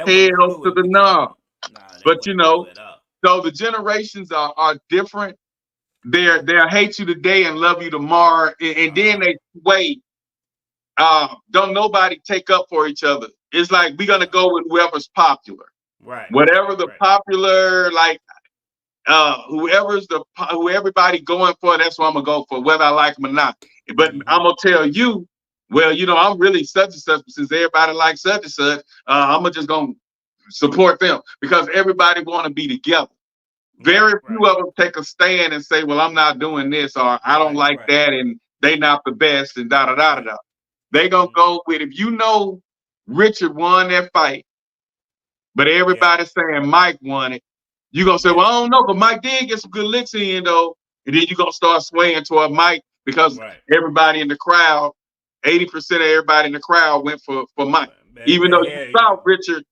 to the no. But so the generations are different. They'll hate you today and love you tomorrow, and then they wait. Don't nobody take up for each other. It's like we're gonna go with whoever's popular, right? Whatever the popular, like who everybody going for, that's what I'm gonna go for, whether I like them or not. But I'm gonna tell you, well, I'm really such and such, since everybody likes such and such. I'm just gonna support them because everybody want to be together. Very few of them take a stand and say, well, I'm not doing this, or I don't like that, and they not the best, and da da da da da. They gonna go with, if you know Richard won that fight, but everybody's saying Mike won it, you gonna say, well, I don't know, but Mike did get some good licks in though. And then you gonna start swaying toward Mike because everybody in the crowd, 80% of everybody in the crowd went for Mike. Even though you saw Richard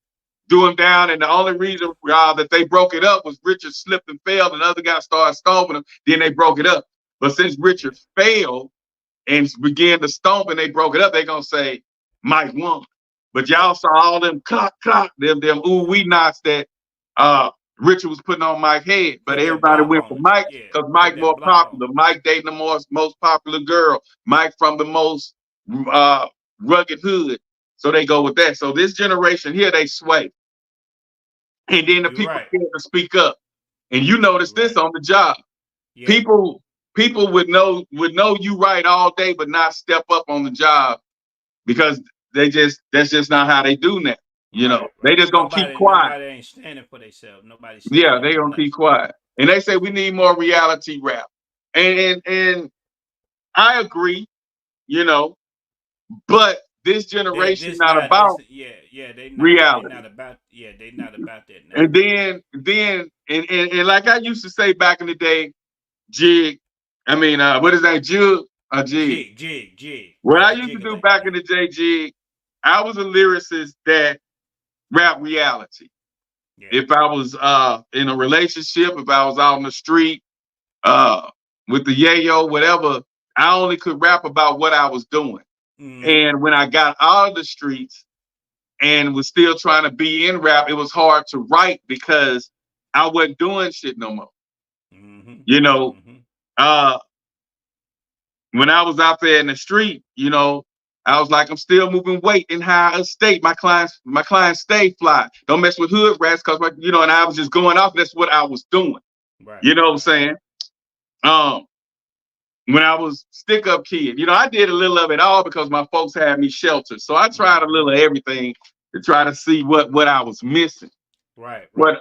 do him down, and the only reason that they broke it up was Richard slipped and fell, and the other guy started stomping him. Then they broke it up. But since Richard failed and began to stomp and they broke it up, they gonna say Mike won. But y'all saw all them clock, them ooh wee knots that Richard was putting on Mike's head. But everybody went for Mike because Mike more popular. Mike dating the most popular girl. Mike from the most rugged hood. So they go with that. So this generation here, they sway. And then the people care to speak up. And you notice this on the job. People would know you right all day, but not step up on the job because that's just not how they do that. You know, they just gonna keep quiet. Nobody ain't standing for themselves. Nobody's they gonna keep quiet. And they say we need more reality rap. And I agree, you know, but this generation not about reality. They not about that now. And then like I used to say back in the day, Jig. I mean, what is that, Jig? Jig. What I used to do back in the day, Jig, I was a lyricist that rap reality. Yeah. If I was in a relationship, if I was out on the street with the yayo, whatever, I only could rap about what I was doing. And when I got out of the streets and was still trying to be in rap, it was hard to write because I wasn't doing shit no more. You know, when I was out there in the street, you know, I was like, I'm still moving weight in high estate. My clients stay fly. Don't mess with hood rats, cause and I was just going off. That's what I was doing. You know what I'm saying? When I was stick up kid, I did a little of it all because my folks had me sheltered. So I tried a little of everything to try to see what I was missing. But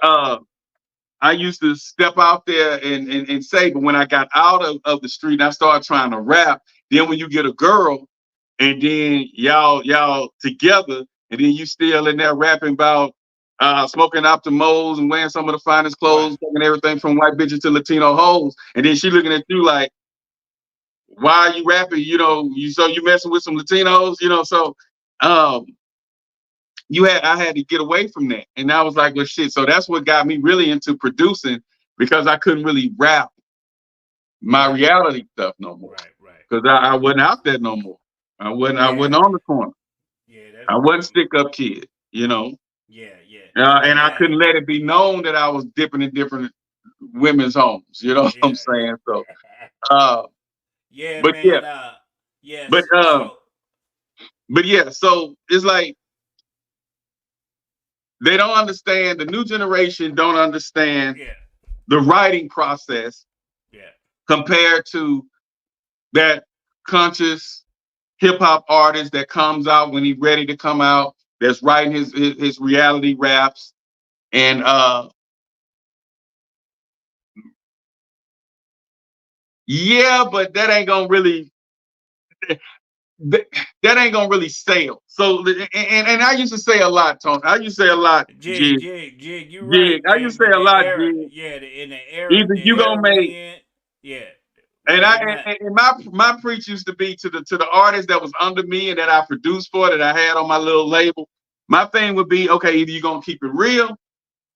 I used to step out there and say, but when I got out of the street and I started trying to rap, then when you get a girl and then y'all together and then you still in there rapping about smoking Optimos and wearing some of the finest clothes, taking everything from white bitches to Latino hoes, and then she looking at you like, why are you rapping? You messing with some Latinos, so I had to get away from that. And I was like, well, shit. So that's what got me really into producing, because I couldn't really rap my reality stuff no more. Because I wasn't out there no more. I wasn't on the corner. I wasn't stick up kid, And I couldn't let it be known that I was dipping in different women's homes. You know what I'm saying? So so it's like they don't understand, the new generation don't understand the writing process compared to that conscious hip hop artist that comes out when he's ready to come out, that's writing his reality raps. And but that ain't gonna really that ain't gonna really sell. So and I used to say a lot, Tony. I used to say a lot, Jig, you're right. I used to say a lot, Jig. In the era. Either you gonna make and my preach used to be to the artists that was under me and that I produced for, that I had on my little label. My thing would be, okay, either you're gonna keep it real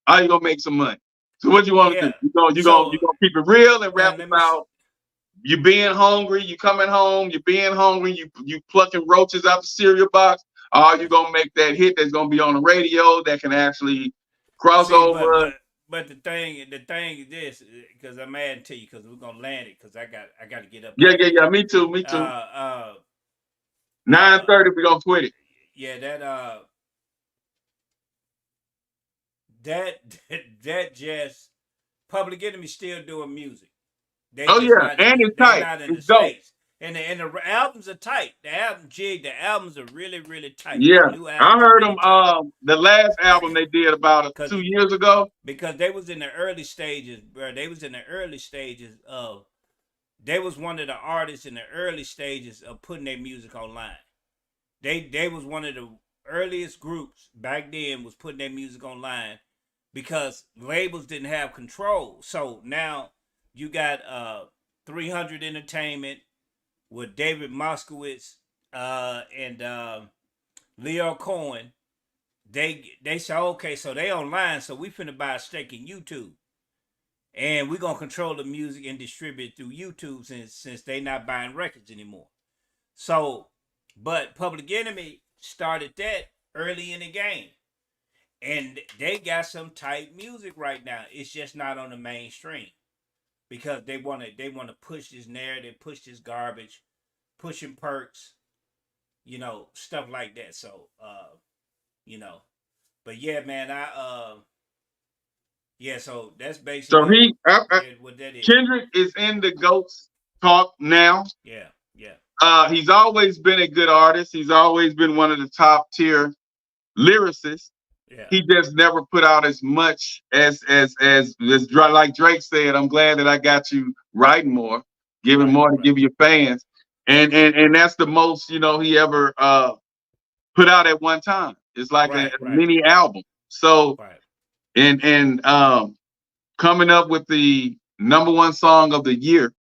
or you're gonna make some money. So what you want to do? You're gonna keep it real and rap about you being hungry, you coming home, you being hungry, you plucking roaches out the cereal box, or you gonna make that hit that's gonna be on the radio that can actually cross over. But the thing is this, because I'm adding to you, because we're gonna land it, because I got to get up. Yeah. Me too. 9:30, we gonna quit it. Yeah, that just Public Enemy still doing music. And it's tight. It's dope. And the albums are tight. The albums are really, really tight. Yeah, The new I albums are heard them. really tight. The last album they did about Cause, 2 years ago. because they was in the early stages, bro. They was in the early stages of. They was one of the artists in the early stages of putting their music online. They was one of the earliest groups back then was putting their music online because labels didn't have control. So now you got 300 Entertainment with David Moskowitz and Leo Cohen. They say, okay, so they online, so we finna buy a stake in YouTube. And we're gonna control the music and distribute it through YouTube since they not buying records anymore. So, but Public Enemy started that early in the game. And they got some tight music right now. It's just not on the mainstream. Because they wanna push this narrative, push this garbage, pushing perks, stuff like that. So you know. But yeah, man, so that's So basically what that is. Kendrick is in the GOATs talk now. Yeah, yeah. He's always been a good artist. He's always been one of the top tier lyricists. Yeah. He just never put out as much as like Drake said. I'm glad that I got you writing more, giving more to give your fans, and that's the most he ever put out at one time. It's like a mini album. So and coming up with the #1 song of the year,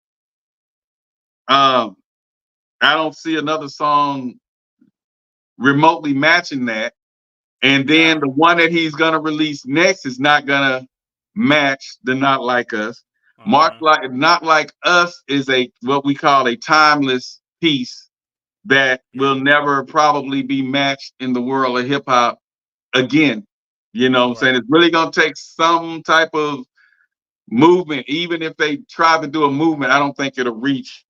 I don't see another song remotely matching that. And then the one that he's gonna release next is not gonna match the Not Like Us. Not Like Us is what we call a timeless piece that will never probably be matched in the world of hip hop again. You know what I'm saying? It's really gonna take some type of movement. Even if they try to do a movement, I don't think it'll reach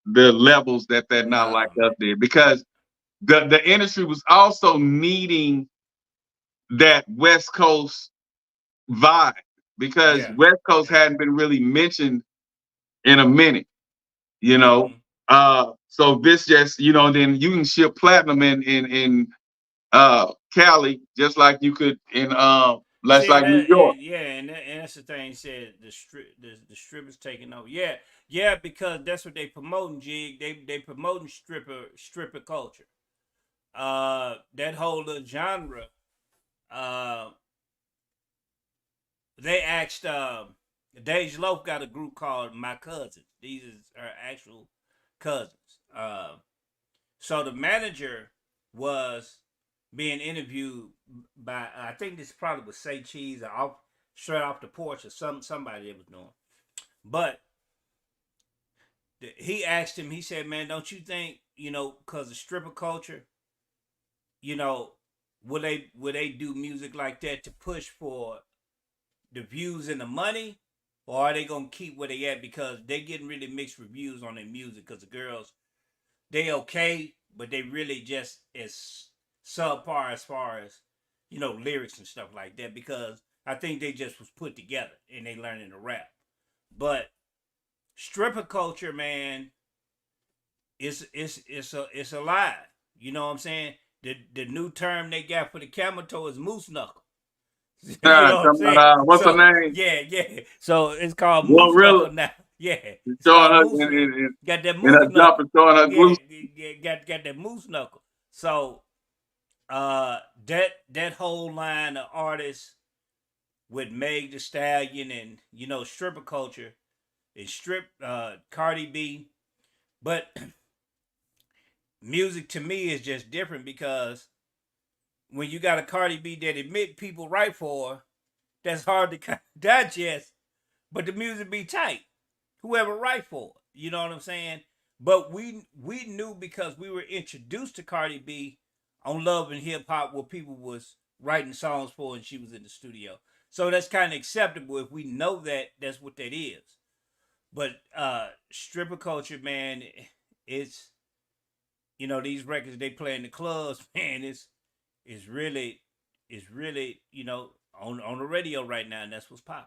the levels that Not Like Us did, because the industry was also needing that West Coast vibe, because West Coast hadn't been really mentioned in a minute, So this just, then you can ship platinum in Cali just like you could in like New York. And that's the thing. Said the strippers taking over. Yeah, because that's what they promoting. Jig, they promoting stripper culture. That whole little genre. They asked Dej Loaf got a group called My Cousins. These is her actual cousins. So the manager was being interviewed by I think this probably was Say Cheese or straight off the porch or somebody that was doing. But he asked him, he said, man, don't you think, because of stripper culture, will they do music like that to push for the views and the money, or are they gonna keep where they at because they getting really mixed reviews on their music? Because the girls, they okay, but they really just as subpar as far as lyrics and stuff like that. Because I think they just was put together and they learning to rap. But stripper culture, man, it's alive. You know what I'm saying? The new term they got for the camel toe is moose knuckle. You know what I'm saying? What's her name? Yeah. So it's called moose knuckle now. Yeah. It's called got that moose knuckle. Got that moose knuckle. So that whole line of artists with Meg Thee Stallion and stripper culture and Cardi B, but music to me is just different because when you got a Cardi B that admit people write for her, that's hard to digest, but the music be tight. Whoever write for her, you know what I'm saying? But we knew because we were introduced to Cardi B on Love and Hip Hop, where people was writing songs for her and she was in the studio. So that's kind of acceptable if we know that that's what that is. But stripper culture, man, it's these records they play in the clubs, man, it's really on the radio right now, and that's what's popping.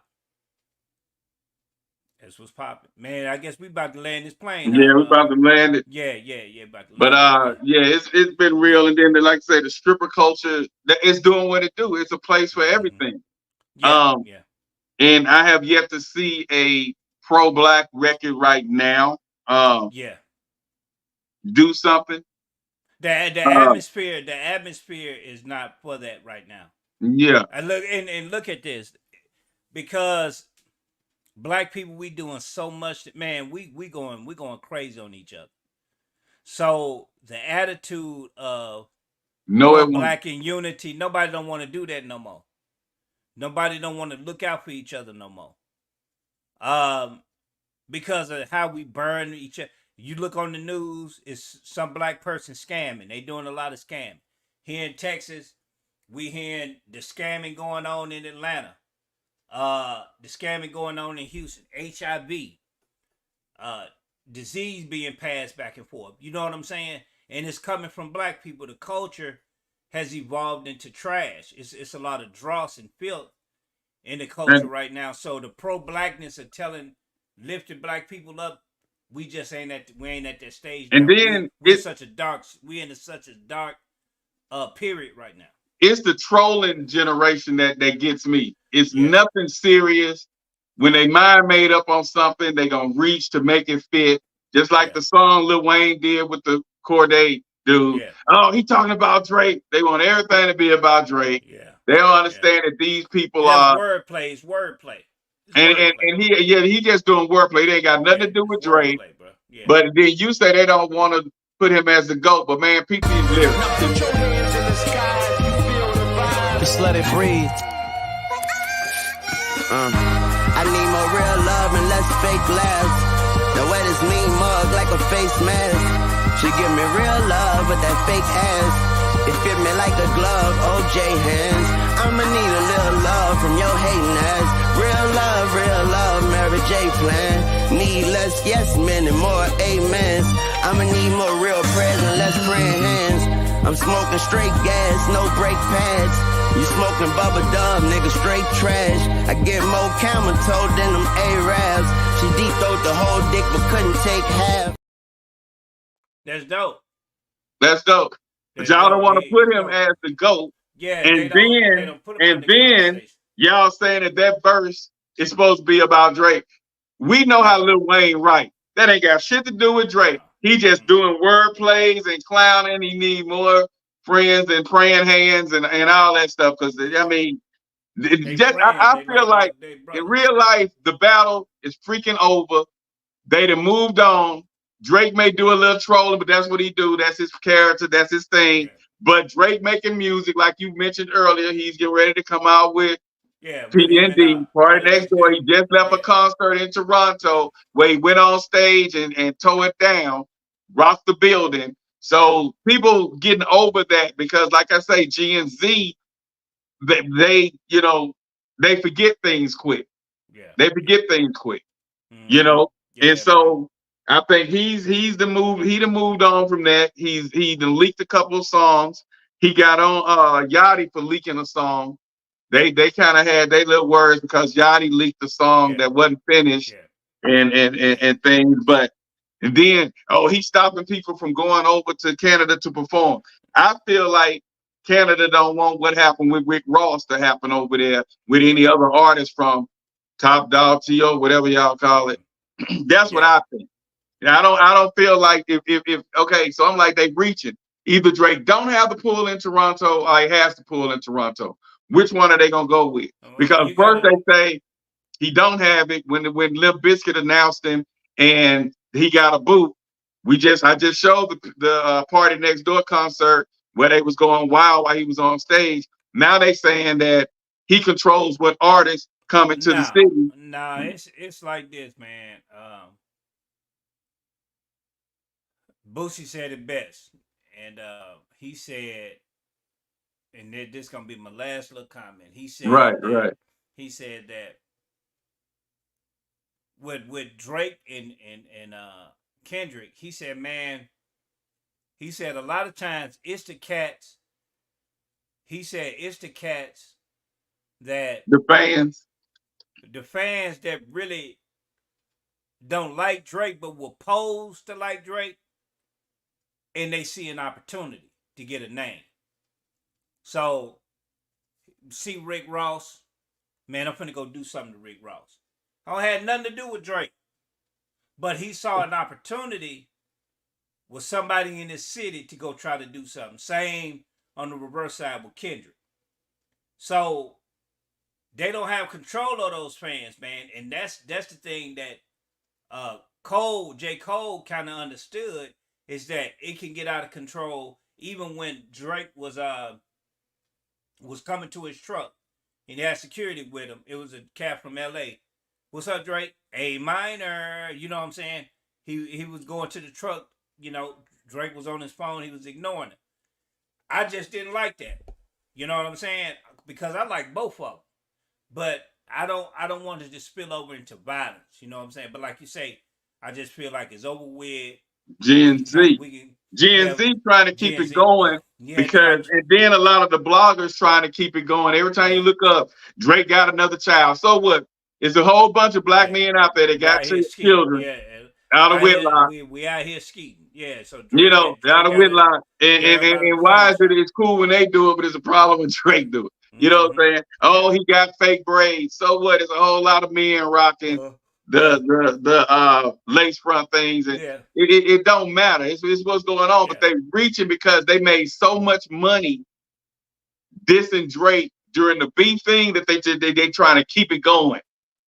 That's what's popping, man. I guess we about to land this plane, Yeah, huh? we're about to land it. Yeah, about to But land it. yeah, it's been real. And then, like I say, the stripper culture, it's doing what it do. It's a place for everything. Yeah, And I have yet to see a pro-black record right now yeah. do something. The Uh, atmosphere is not for that right now. yeah. I look and look at this because black people, we doing so much that, man, we going crazy on each other. So the attitude of No, pro it won't. black and unity, nobody don't want to do that no more. Nobody don't want to look out for each other no more. Because of how we burn each other. You look on the news, it's some black person scamming. They doing a lot of scamming. Here in Texas, we hearing the scamming going on in Atlanta. The scamming going on in Houston. HIV. Disease being passed back and forth. You know what I'm saying? And it's coming from black people. The culture has evolved into trash. It's a lot of dross and filth in the culture And, right now. So the pro blackness of lifting black people up, we ain't at that stage and now. then We in such a dark period right now. it's the trolling generation that gets me. It's Yeah. nothing serious. When they mind made up on something, they gonna reach to make it fit. Just like Yeah. the song Lil Wayne did with the Corday dude. Yeah. Oh, he talking about Drake. They want everything to be about Drake. Yeah. They don't understand that these people That's are wordplay. It's wordplay. and he just doing wordplay. They ain't got nothing to do with Drake. Wordplay, bro. Yeah. But then you say they don't want to put him as the GOAT. But man, peep these lyrics. Now put your hands in the sky if you feel the vibe. Just let it breathe. I need more real love and less fake laughs. Now wear this mean mug like a face mask. She give me real love with that fake ass. It fit me like a glove, OJ hands. I'ma need a little love from your hating ass. Real love, Mary J plan. Need less yes men and more amens. I'ma need more real prayers and less praying hands. I'm smoking straight gas, no brake pads. You smoking bubba dub, nigga, straight trash. I get more camel toe than them Arabs. She deep throat the whole dick but couldn't take half. That's dope. That's dope. But y'all don't want to put him as the GOAT. Yeah, And then y'all saying that verse is supposed to be about Drake. We know how Lil Wayne write. That ain't got shit to do with Drake. He just doing word plays and clowning. He need more friends and praying hands and all that stuff. Because I mean, I feel like in real life the battle is freaking over. They done moved on. Drake may do a little trolling, but that's what he do. That's his character. That's his thing. Yeah. But Drake making music, like you mentioned earlier, he's getting ready to come out with PND, Party Next Door. He just left a concert in Toronto where he went on stage and tore it down, rocked the building. So people getting over that because, like I say, G and Z, they forget things quick. Yeah. They forget things quick. Mm-hmm. You know, and so I think he's done moved on from that. He done leaked a couple of songs. He got on Yachty for leaking a song. They kind of had their little words because Yachty leaked a song that wasn't finished and things. But and then he's stopping people from going over to Canada to perform. I feel like Canada don't want what happened with Rick Ross to happen over there with any other artist from Top Dog, T.O., whatever y'all call it. That's what I think. I don't feel like if okay, so I'm like they reaching. Either Drake don't have the pull in Toronto or he has to pull in Toronto. Which one are they gonna go with? Because first they say he don't have it when Lil Bizkit announced him and he got a boot. I just showed the Party Next Door concert where they was going wild while he was on stage. Now they saying that he controls what artists come into the city. Nah, it's like this, man. Boosie said it best, and he said, and this gonna be my last little comment. He said, right. He said that with Drake and Kendrick, he said, man, he said a lot of times it's the cats. He said it's the cats that the fans that really don't like Drake but will pose to like Drake, and they see an opportunity to get a name. So, see Rick Ross, man, I'm finna go do something to Rick Ross. I don't have nothing to do with Drake, but he saw an opportunity with somebody in this city to go try to do something. Same on the reverse side with Kendrick. So they don't have control of those fans, man, and that's the thing that J. Cole kind of understood, is that it can get out of control. Even when Drake was coming to his truck and he had security with him, it was a cat from LA. What's up, Drake? A minor, you know what I'm saying? He was going to the truck, you know, Drake was on his phone, he was ignoring it. I just didn't like that. You know what I'm saying? Because I like both of them. But I don't want it to spill over into violence. You know what I'm saying? But like you say, I just feel like it's over with. Gen Z. Gen Z trying to keep it going, because and then a lot of the bloggers trying to keep it going. Every time you look up, Drake got another child. So what? There's a whole bunch of black men out there that got children out of wedlock. We out here skeeting. Yeah, so Drake, you know, out of wedlock. And why is it it's cool when they do it, but it's a problem when Drake do it? You know what I'm saying? Oh, he got fake braids. So what? There's a whole lot of men rocking the lace front things, and it don't matter. It's what's going on. But they reaching because they made so much money dissing Drake during the beef thing that they trying to keep it going.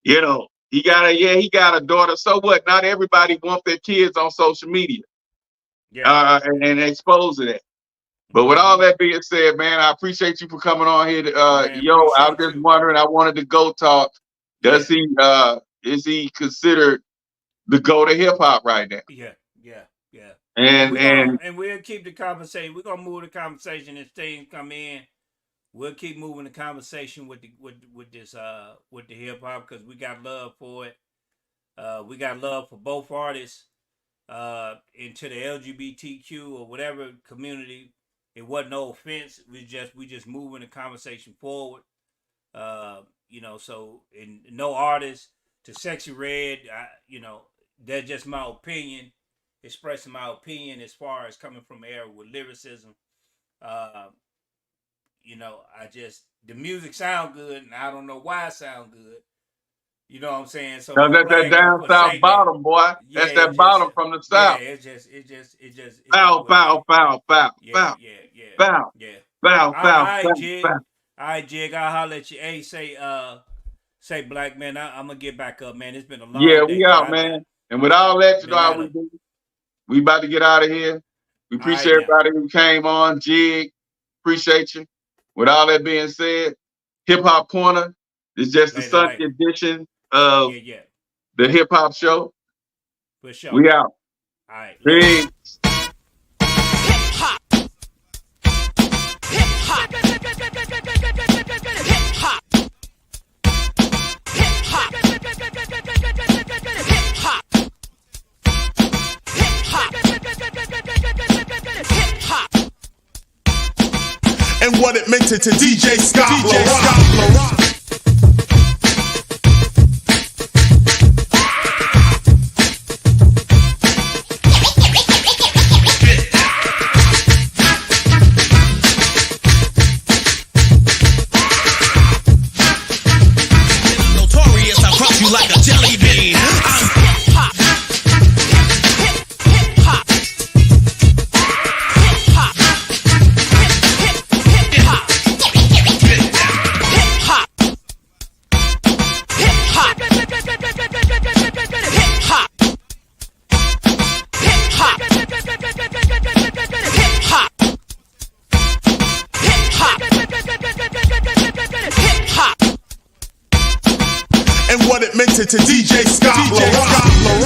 You know, he got a daughter. So what? Not everybody want their kids on social media. And expose to that. But with all that being said, man, I appreciate you for coming on here. I was just wondering, I wanted to go talk. Does he is he considered the GOAT of hip hop right now? Yeah. And we'll keep the conversation. We're gonna move the conversation as things come in. We'll keep moving the conversation with the hip hop, because we got love for it. We got love for both artists. Into the LGBTQ or whatever community. It wasn't no offense. We just moving the conversation forward. You know, so in no artist to Sexy Red, that's just my opinion, expressing my opinion as far as coming from an era with lyricism. The music sound good, and I don't know why it sound good. You know what I'm saying? So that's that down south bottom, boy. That's that bottom from the south. Yeah, it just foul. All right, Jig, I'll holler at you. Hey, say Black man, I'm gonna get back up, man. It's been a long day. We out, man. And with all that, you know how we do. We about to get out of here. We appreciate everybody who came on. Jig, appreciate you. With all that being said, Hip Hop Corner is just the Sunday edition of the Hip Hop Show. For sure. We out. All right. Peace. And what it meant to DJ Scott. To DJ